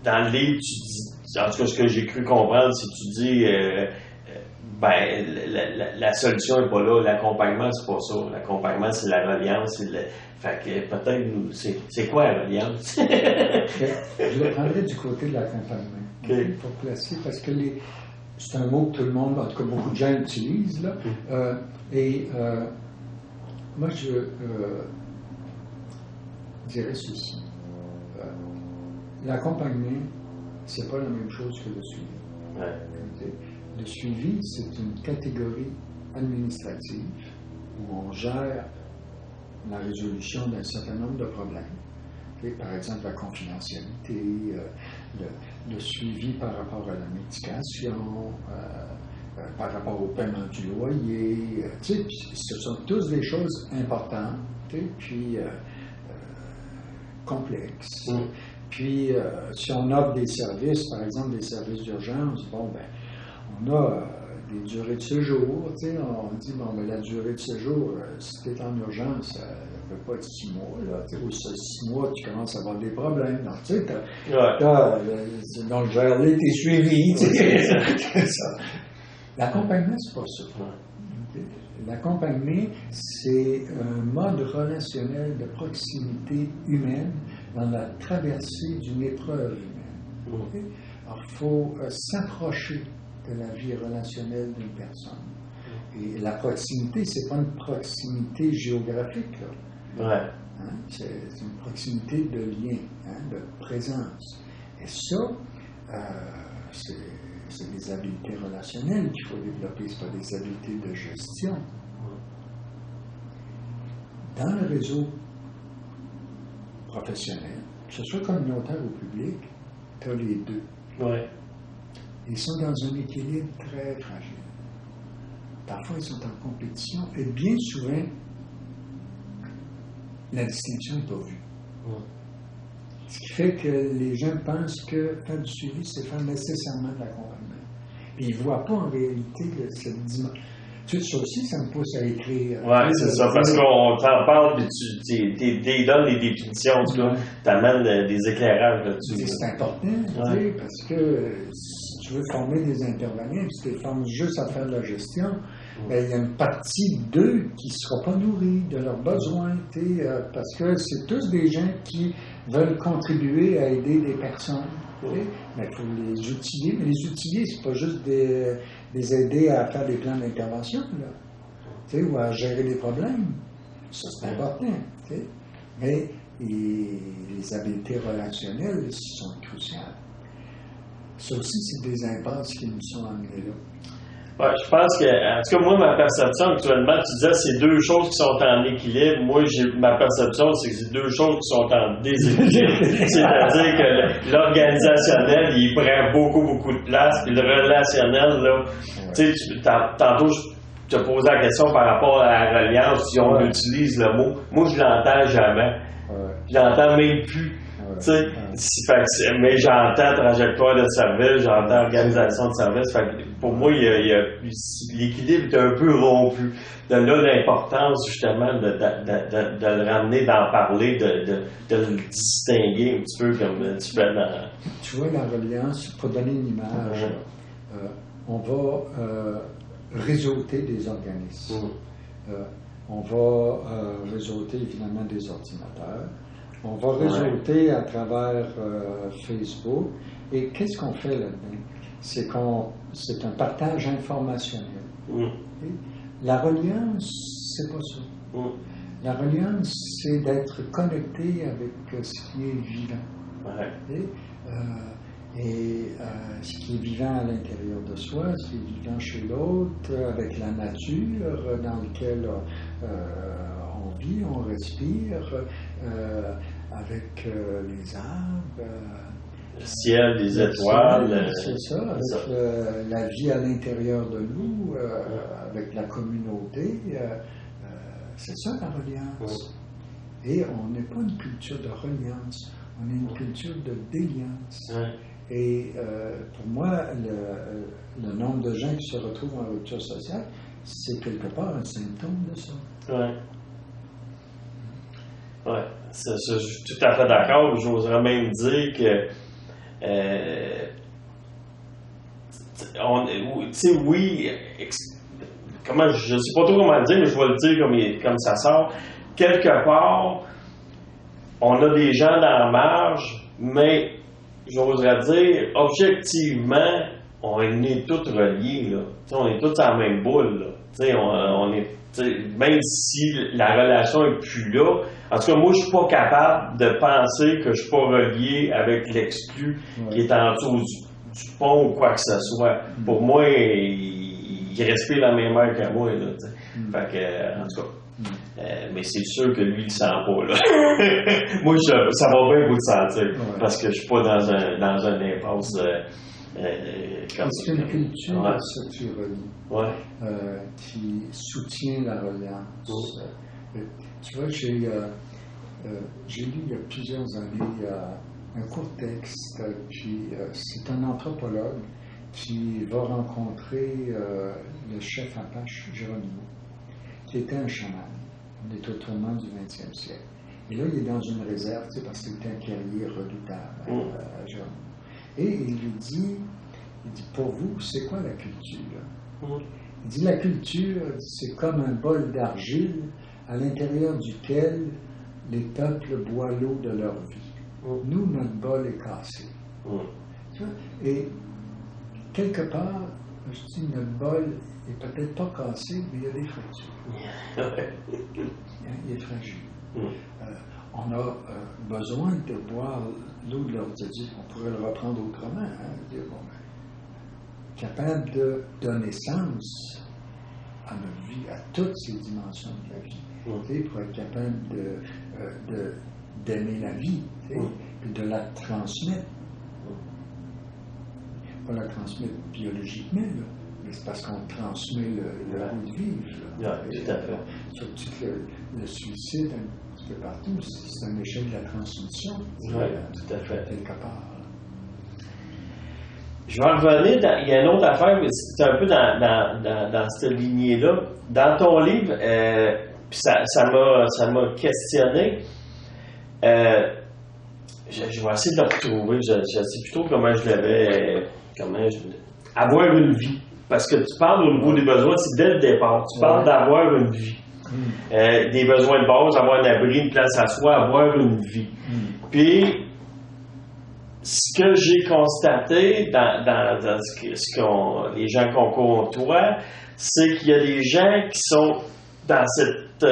dans le livre, tu dis, en tout cas, ce que j'ai cru comprendre, c'est que tu dis, la solution n'est pas là, l'accompagnement, c'est pas ça. L'accompagnement, c'est la reliance, fait que peut-être, c'est quoi la reliance? Je le prendrais du côté de l'accompagnement. Okay. Pour placer, parce que c'est un mot que tout le monde, en tout cas beaucoup de gens utilisent, là. Moi, je dirais ceci. L'accompagnement, c'est pas la même chose que le suivi. Le suivi, c'est une catégorie administrative où on gère la résolution d'un certain nombre de problèmes. Par exemple, la confidentialité, le suivi par rapport à la médication, par rapport au paiement du loyer. Ce sont tous des choses importantes, puis complexes. Puis, si on offre des services, par exemple des services d'urgence, on a des durées de séjour. On dit, la durée de séjour, si tu es en urgence, fait pas 6 mois, là. Tu sais, au 6 mois, tu commences à avoir des problèmes. Donc, tu sais, donc, je vais aller, t'es suivi, tu sais. C'est ça. L'accompagnement, c'est pas ça. Okay. L'accompagnement, c'est un mode relationnel de proximité humaine dans la traversée d'une épreuve humaine. Okay? Alors, il faut s'approcher de la vie relationnelle d'une personne. Et la proximité, c'est pas une proximité géographique, là. Ouais. Hein? C'est une proximité de lien, hein, de présence. Et ça, c'est des habiletés relationnelles qu'il faut développer, ce pas des habiletés de gestion. Dans le réseau professionnel, que ce soit communautaire ou public, tu as les deux. Ouais. Ils sont dans un équilibre très fragile. Parfois, ils sont en compétition et bien souvent, la distinction n'est pas vue. Ce qui fait que les gens pensent que faire du suivi, c'est faire nécessairement de l'accompagnement. Puis ils ne voient pas en réalité cette dimension. Tu sais, ça aussi, ça me pousse à écrire. Oui, c'est ça, parce qu'on t'en parle, puis tu donnes les définitions, tu amènes des éclairages là-dessus. C'est important, tu sais, parce que si tu veux former des intervenants, puis tu les formes juste à faire de la gestion, ben, il y a une partie d'eux qui ne sera pas nourrie de leurs besoins, parce que c'est tous des gens qui veulent contribuer à aider des personnes. Mais il faut les outiller. Mais les outiller, c'est pas juste les aider à faire des plans d'intervention, là, ou à gérer des problèmes. Ça, c'est important. T'sais. Mais les habiletés relationnelles sont cruciales. Ça aussi, c'est des impasses qui nous sont amenées là. Ouais, je pense que, en tout cas, moi, ma perception actuellement, tu disais, c'est deux choses qui sont en équilibre. Moi, ma perception, c'est que c'est deux choses qui sont en déséquilibre. C'est-à-dire que l'organisationnel, il prend beaucoup de place, puis le relationnel, là, tu sais, tantôt, je te posais la question par rapport à la reliance, si on utilise le mot. Moi, je l'entends jamais. Je l'entends même plus. Mais j'entends trajectoire de service, j'entends organisation de service. Fait que pour moi, l'équilibre est un peu rompu. De là, l'importance, justement, de le ramener, d'en parler, de le distinguer un petit peu comme tu fais dans... Tu vois, la reliance, pour donner une image, on va réseauter des organismes. On va réseauter, évidemment, des ordinateurs. On va réseauter à travers Facebook. Et qu'est-ce qu'on fait là-dedans? C'est un partage informationnel. La reliance, c'est pas ça. La reliance, c'est d'être connecté avec ce qui est vivant. Ce qui est vivant à l'intérieur de soi, ce qui est vivant chez l'autre, avec la nature dans laquelle on vit, on respire, avec les arbres. Le ciel, les étoiles. C'est ça, avec la vie à l'intérieur de nous, avec la communauté. C'est ça la reliance. Et on n'est pas une culture de reliance, on est une culture de déliance. Et pour moi, le nombre de gens qui se retrouvent en rupture sociale, c'est quelque part un symptôme de ça. Oui, je suis tout à fait d'accord. J'oserais même dire que, je ne sais pas trop comment le dire, mais je vais le dire comme ça sort. Quelque part, on a des gens dans la marge, mais j'oserais dire, objectivement, on est tous reliés, là. On est tous en même boule, là. On est, même si la relation n'est plus là, en tout cas, moi, je suis pas capable de penser que je suis pas relié avec l'exclu qui est en dessous du pont ou quoi que ce soit. Pour moi, il respire la même air qu'à moi, là. Fait que, en tout cas. Mais c'est sûr que lui, il ne sent pas, là. Moi, ça va bien vous le sentir. Parce que je suis pas dans un impasse c'est une culture de saturanie qui soutient la reliance. Tu vois, j'ai lu il y a plusieurs années un court texte, puis c'est un anthropologue qui va rencontrer le chef Apache Geronimo, qui était un chaman. On est au tournant du 20e siècle. Et là, il est dans une réserve, parce qu'il est un guerrier redoutable à Jérôme. Et il lui dit, pour vous, c'est quoi la culture? Il dit, la culture, c'est comme un bol d'argile à l'intérieur duquel les peuples boivent l'eau de leur vie. Nous, notre bol est cassé. Tu vois? Et quelque part, je dis, notre bol n'est peut-être pas cassé, mais il y a des fractures. Il est fragile. On a besoin de boire l'eau de l'ordre de Dieu. On pourrait le reprendre autrement. Dire, capable de donner sens à notre vie, à toutes ces dimensions de la vie. Pour être capable d'aimer la vie, et de la transmettre. Pas la transmettre biologiquement, là, mais c'est parce qu'on transmet le goût de vivre. Oui, tout à fait. Surtout que le suicide, un petit peu partout, c'est un échec de la transmission. Oui, tout à fait. Quelque part. Je vais revenir, il y a une autre affaire, mais c'est un peu dans cette lignée-là. Dans ton livre, puis ça m'a questionné. Je vais essayer de le retrouver. Je ne sais plus trop comment je l'avais. Avoir une vie. Parce que tu parles au niveau des besoins, c'est dès le départ. Tu parles d'avoir une vie. Des besoins de base, avoir un abri, une place à soi, avoir une vie. Puis, ce que j'ai constaté dans les gens qu'on côtoie, c'est qu'il y a des gens qui sont dans cette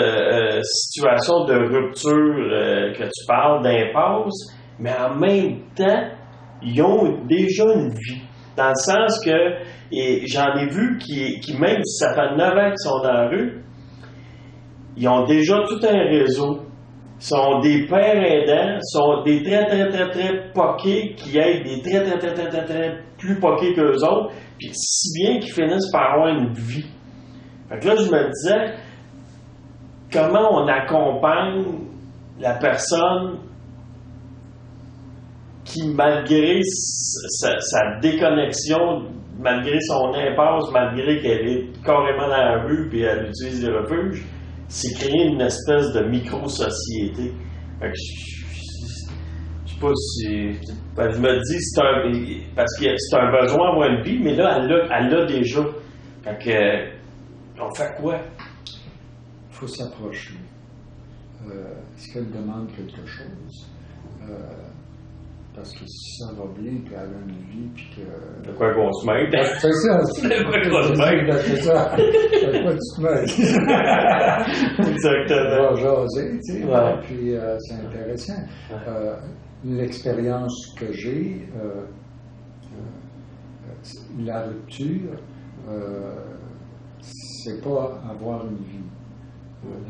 situation de rupture que tu parles, d'impasse, mais en même temps, ils ont déjà une vie. Dans le sens que, et j'en ai vu qui, même si ça fait 9 ans qu'ils sont dans la rue, ils ont déjà tout un réseau. Ils sont des pères aidants, sont des très poqués qui aident des très plus poqués qu'eux autres, puis si bien qu'ils finissent par avoir une vie. Fait que là, je me disais, comment on accompagne la personne qui, malgré sa déconnexion, malgré son impasse, malgré qu'elle est carrément dans la rue et elle utilise des refuges, c'est créer une espèce de micro-société. Fait que je sais pas si... je me dis, parce que c'est un besoin d'avoir une vie, mais là, elle l'a déjà. Fait que, on fait quoi? Il faut s'approcher. Est-ce qu'elle demande quelque chose? Parce que si ça va bien, puis elle a une vie, puis que... De quoi qu'on se mêle? C'est ça. De quoi qu'on se mêle? C'est ça. De quoi tu te mêles? Exactement. On va jaser, tu sais. Ouais. Puis c'est intéressant. L'expérience que j'ai, la rupture, c'est pas avoir une vie.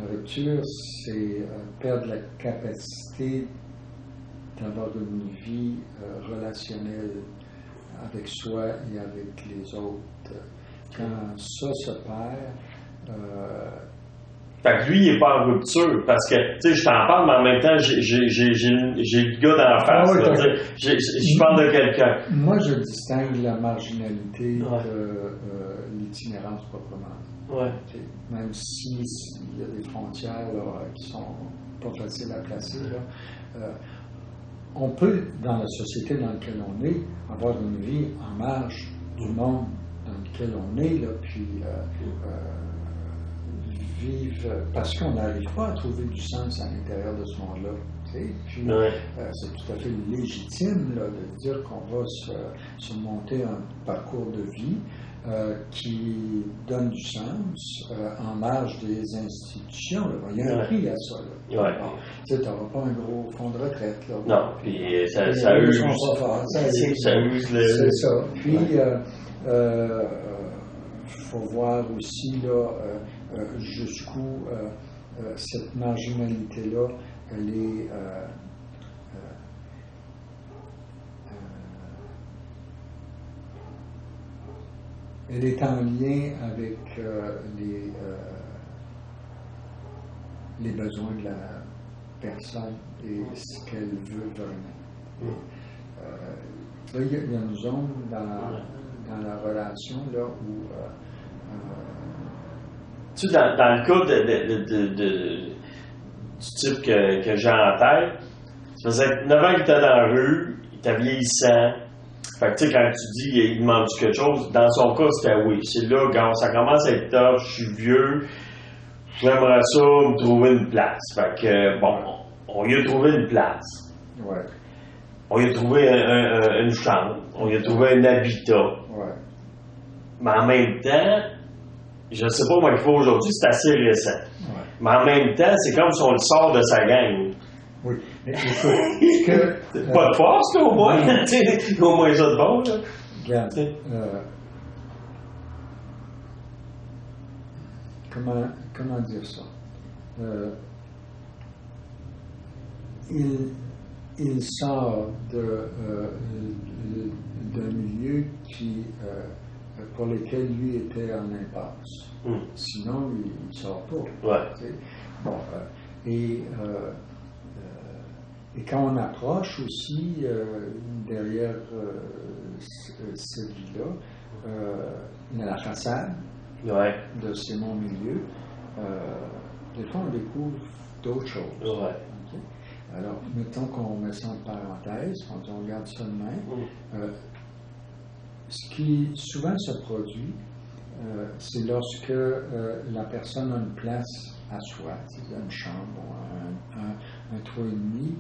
La rupture, c'est perdre la capacité d'avoir une vie relationnelle avec soi et avec les autres. Quand ça se perd... Fait que lui, il n'est pas en rupture, parce que, tu sais, je t'en parle, mais en même temps, j'ai le gars dans la face, je parle de quelqu'un. Moi, je distingue la marginalité de l'itinérance proprement. Ouais. Même s'il y a des frontières là, qui sont pas faciles à placer, là, on peut, dans la société dans laquelle on est, avoir une vie en marge du monde dans lequel on est, là, puis vivre, parce qu'on n'arrive pas à trouver du sens à l'intérieur de ce monde-là. Puis c'est tout à fait légitime là, de dire qu'on va se monter un parcours de vie qui donne du sens en marge des institutions. Là. Il y a un prix à ça. Tu n'auras pas un gros fonds de retraite. Là. Non, puis ça use. Ça use le... C'est ça. Puis, il faut voir aussi là, jusqu'où cette marginalité-là, elle est... elle est en lien avec les besoins de la personne et ce qu'elle veut vraiment. Là, il y a une zone dans la relation là, où Tu sais, dans le cas du type que j'ai en tête, ça faisait 9 ans qu'il était dans la rue, il était vieillissant. Fait que, tu sais, quand tu dis il demande quelque chose, dans son cas, c'était oui. C'est là, quand ça commence à être tough, je suis vieux, j'aimerais ça me trouver une place. Fait que, bon, on lui a trouvé une place. Ouais. On lui a trouvé une chambre. On lui a trouvé un habitat. Ouais. Mais en même temps, je ne sais pas comment il faut aujourd'hui, c'est assez récent. Ouais. Mais en même temps, c'est comme si on le sort de sa gang. Oui. Mais écoute, pas de force, là, au moins. Au moins ça de bon, là. Regarde, comment dire ça? Il sort d'un milieu pour lequel lui était en impasse. Sinon, il ne sort pas. Ouais. Bon, et quand on approche aussi derrière cette vie-là, il y a la façade de ces monts milieux. Des fois, on découvre d'autres choses. Ouais. Okay? Alors, mettons qu'on met ça en parenthèse, quand on regarde ça de même. Ce qui souvent se produit, c'est lorsque la personne a une place à soi, une chambre, un toit et demi,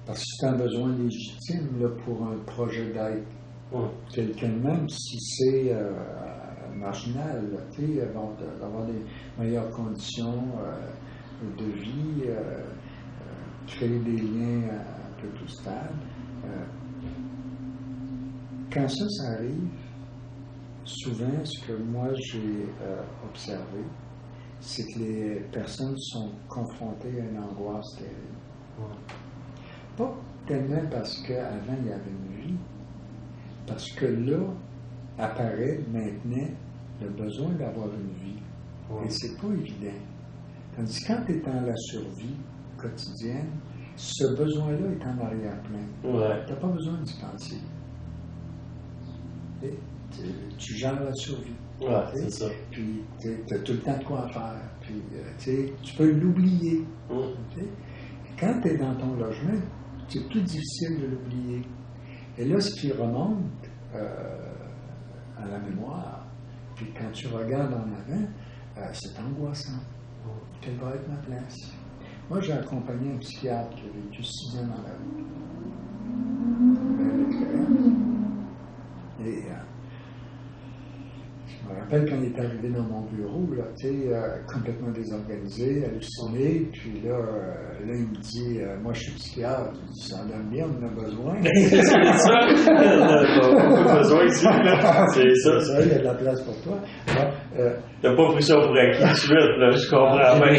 parce que c'est un besoin légitime là, pour un projet d'aide. Quelqu'un même, si c'est marginal, d'avoir des meilleures conditions de vie, créer des liens un peu plus stables. Quand ça arrive, souvent, ce que moi j'ai observé, c'est que les personnes sont confrontées à une angoisse terrible. Pas tellement parce qu'avant il y avait une vie, parce que là apparaît maintenant le besoin d'avoir une vie. Et c'est pas évident. Tandis que quand tu es dans la survie quotidienne, ce besoin-là est en arrière-plan. Tu n'as pas besoin d'y penser. Tu gères la survie. C'est ça. Puis tu as tout le temps de quoi faire. Puis tu peux l'oublier. Quand tu es dans ton logement, c'est plus difficile de l'oublier. Et là, ce qui remonte à la mémoire, puis quand tu regardes en avant, c'est angoissant. Quelle va être ma place? Moi, j'ai accompagné un psychiatre qui a vécu 6 ans dans la rue. Et je me rappelle quand il est arrivé dans mon bureau, là, complètement désorganisé, halluciné, puis là, il me dit moi je suis psychiatre, je dis ça donne bien, on en a besoin. C'est ça, on a besoin ici, là. C'est ça. Il y a de la place pour toi. T'as pas pris ça pour acquis tout de suite, là, je comprends bien.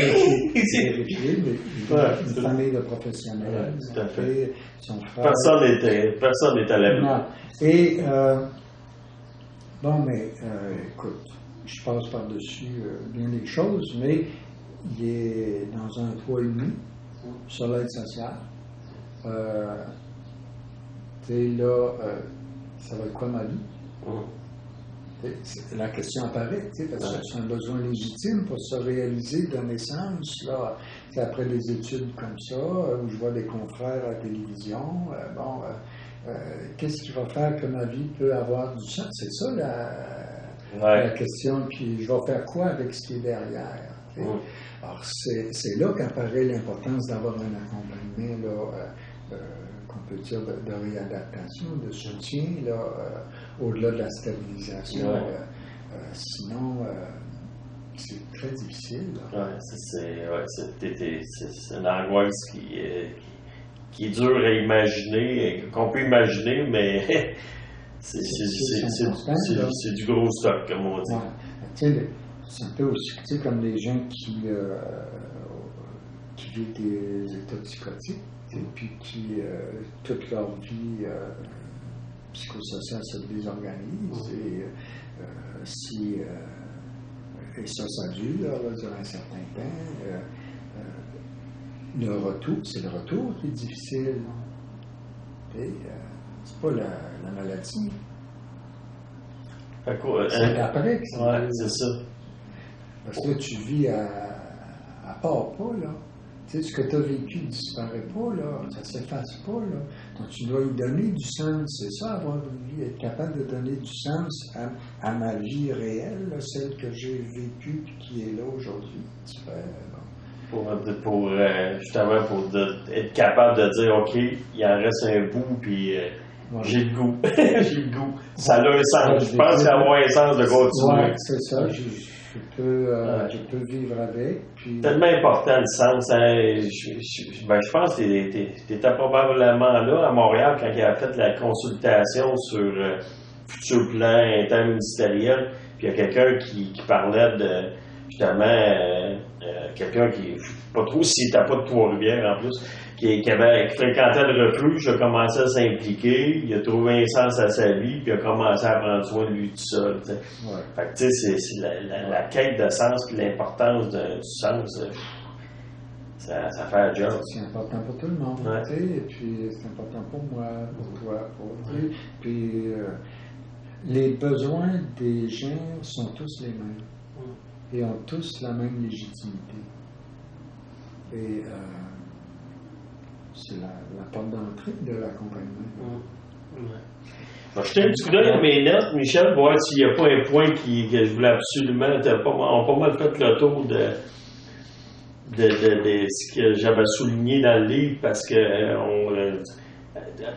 Une famille de professionnels. Tout à fait. Son frère. Personne n'est à l'abri. Non. Et bon, mais écoute, je passe par-dessus bien des choses, mais il est dans un toit et demi sur l'aide sociale. Tu sais, là, ça va être quoi ma vie? La question apparaît, parce que c'est un besoin légitime pour se réaliser de naissance. Là, après des études comme ça, où je vois des confrères à la télévision, qu'est-ce qui va faire que ma vie peut avoir du sens? C'est ça la question. Puis je vais faire quoi avec ce qui est derrière? Alors, c'est là qu'apparaît l'importance d'avoir un accompagnement là, qu'on peut dire de réadaptation, de soutien, là, au-delà de la stabilisation. Sinon, c'est très difficile. C'est une angoisse qui est dure à imaginer, qu'on peut imaginer, mais c'est du gros stock, comme on dit. C'est un peu aussi comme les gens qui vivent des états psychotiques. Et puis qui, toute leur vie psychosociale se désorganise. Et ça dure là, durant un certain temps. Le retour, c'est le retour qui est difficile. C'est pas la maladie. C'est après que c'est ça. Parce que là, tu vis à part pas, là. Tu sais, ce que tu as vécu ne disparaît pas, là. Ça ne s'efface pas, là. Donc, tu dois y donner du sens. C'est ça, avoir une vie, être capable de donner du sens à ma vie réelle, là, celle que j'ai vécue et qui est là aujourd'hui. Tu fais, justement, être capable de dire, OK, il en reste un bout, puis j'ai le goût. J'ai le goût. Ça a un sens. Je pense qu'il y a moins un sens de continuer. Oui, c'est ça. Je peux vivre avec. Puis... C'est tellement important le sens. Hein? Je pense que tu étais probablement là à Montréal quand il a fait la consultation sur futur plan interministériel. Puis il y a quelqu'un qui parlait de justement quelqu'un qui, je ne sais pas trop s'il n'était pas de Trois-Rivières en plus, qui fréquentait le refuge, a commencé à s'impliquer, il a trouvé un sens à sa vie, puis il a commencé à prendre soin de lui tout seul. Ouais. Fait que tu sais, c'est la quête de sens et l'importance du sens, ça fait un job. C'est important pour tout le monde, ouais. Tu sais, et puis c'est important pour moi, pour toi, tu sais. Puis les besoins des gens sont tous les mêmes et ont tous la même légitimité. Et c'est la porte d'entrée de l'accompagnement. Je vais jeter un petit coup d'œil à mes notes, Michel, voir s'il n'y a pas un point que je voulais absolument. On a pas mal fait le tour de ce que j'avais souligné dans le livre, parce que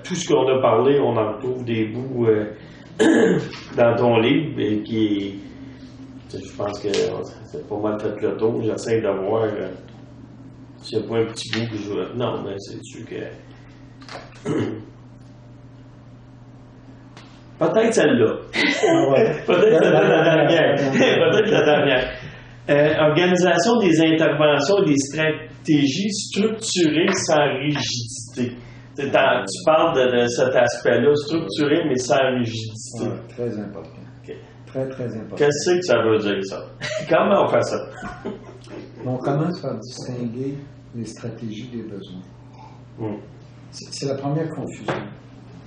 tout ce qu'on a parlé, on en retrouve des bouts dans ton livre, et qui je pense que c'est pas mal fait le tour. J'essaie de voir s'il n'y a pas un petit bout que je veux. Non, mais c'est sûr que. Peut-être celle-là. Peut-être la dernière. Peut-être la dernière. Organisation des interventions et des stratégies structurées sans rigidité. Tu parles de cet aspect-là, structuré mais sans rigidité. Ouais, très important. Okay. Très, très important. Qu'est-ce que ça veut dire, ça? Comment on fait ça? On commence par distinguer les stratégies des besoins. C'est la première confusion.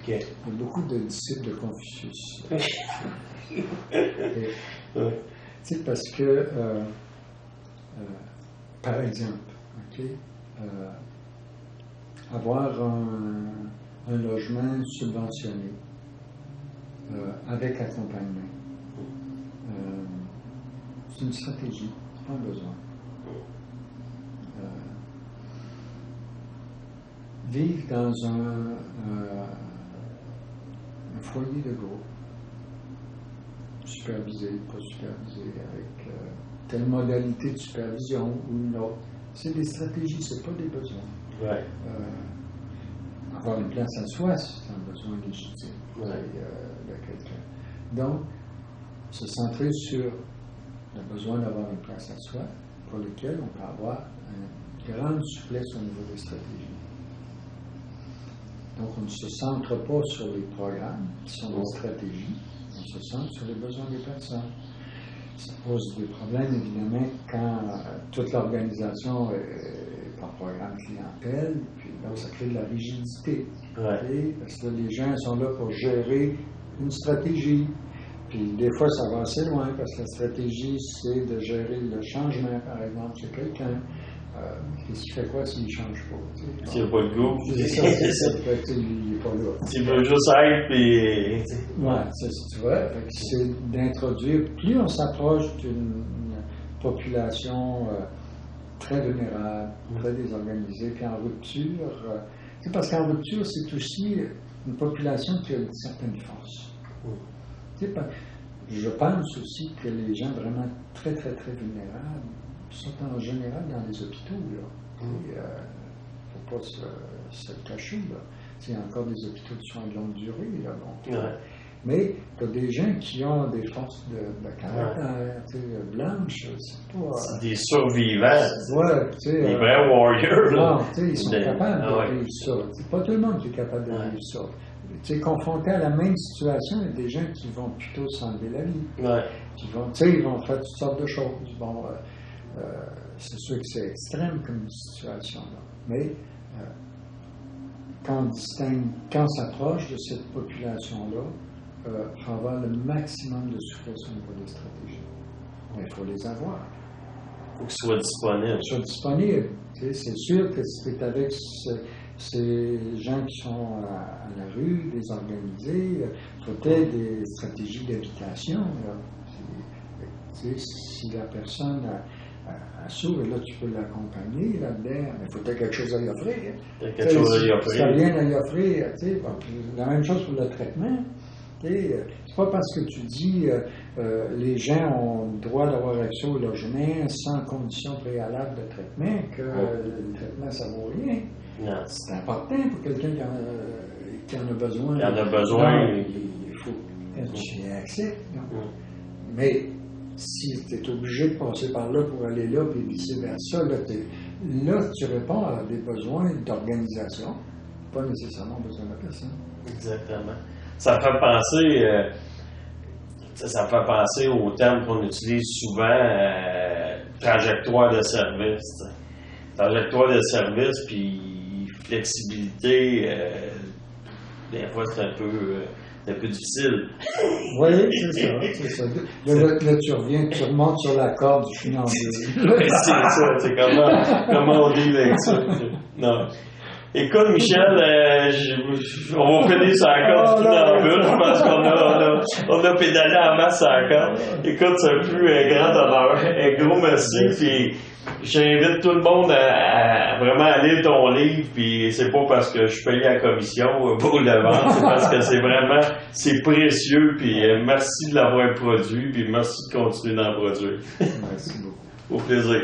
Okay. Il y a beaucoup de disciples de Confucius. Parce que, par exemple, avoir un logement subventionné avec accompagnement, c'est une stratégie, c'est pas un besoin. Vivre dans un foyer de groupe, supervisé, pas supervisé, avec telle modalité de supervision ou une autre, c'est des stratégies, c'est pas des besoins. Ouais. Avoir une place à soi, c'est un besoin légitime de quelqu'un. Donc, se centrer sur le besoin d'avoir une place à soi, pour lequel on peut avoir une grande souplesse au niveau des stratégies. Donc, on ne se centre pas sur les programmes qui sont des stratégies, on se centre sur les besoins des personnes. Ça pose des problèmes, évidemment, quand toute l'organisation est en programme clientèle, puis là, ça crée de la rigidité. Ouais. Parce que les gens sont là pour gérer une stratégie. Puis des fois, ça va assez loin, parce que la stratégie, c'est de gérer le changement, par exemple, chez quelqu'un. Qu'est-ce qu'il fait quoi s'il ne change pas? S'il n'a pas le goût. C'est ça. Il n'est pas là. S'il veut juste être, puis. Oui, tu vois. C'est d'introduire. Plus on s'approche d'une population très vulnérable, très désorganisée, puis en rupture. C'est parce qu'en rupture, c'est aussi une population qui a une certaine force. Je pense aussi que les gens vraiment très, très, très vulnérables sont en général dans les hôpitaux. Il ne faut pas se le cacher. Il y a encore des hôpitaux de soins de longue durée. Mais tu as des gens qui ont des forces de caractère blanches. C'est des survivants. Des vrais warriors. Non, ils sont capables de vivre ça. C'est pas tout le monde qui est capable de vivre ça. Confronté à la même situation, il y a des gens qui vont plutôt s'enlever la vie. Ils vont faire toutes sortes de choses. Bon, c'est sûr que c'est extrême comme situation-là. Mais quand on distingue, quand on s'approche de cette population-là, il faut avoir le maximum de souplesse au niveau des stratégies. Mais il faut les avoir. faut qu'il soit disponible. Soit disponible. C'est sûr que si tu es avec ces gens qui sont à la rue, désorganisés, il faut peut-être des stratégies d'évitation. Si la personne s'ouvre, là, tu peux l'accompagner là-dedans, mais il faut peut-être quelque chose à y offrir. Quelque chose à y offrir. Si tu n'as rien à y offrir, la même chose pour le traitement. C'est pas parce que tu dis les gens ont le droit d'avoir accès au logement sans condition préalable de traitement que le traitement, ça vaut rien. Non. C'est important pour quelqu'un qui en a besoin. Il en a besoin. Donc, il faut que tu aies accès. Mais si tu es obligé de passer par là pour aller là, puis vice-versa, là, tu réponds à des besoins d'organisation, pas nécessairement besoin de la personne. Exactement. Ça me fait penser au terme qu'on utilise souvent, trajectoire de service. T'sais. Trajectoire de service, puis flexibilité, des fois c'est un peu difficile. Oui, c'est ça. Là, tu remontes sur la corde du financier. C'est ça, c'est comment on dit avec ça. Non. Écoute, Michel, on va finir sur la corde funambule. Je pense qu'on a pédalé en masse sur la corde. Écoute, ça fut un grand honneur. Un gros merci. Puis j'invite tout le monde à vraiment à lire ton livre. Puis c'est pas parce que je suis payé à la commission pour le vendre. C'est parce que c'est précieux. Puis merci de l'avoir produit. Puis merci de continuer d'en produire. Merci beaucoup. Au plaisir.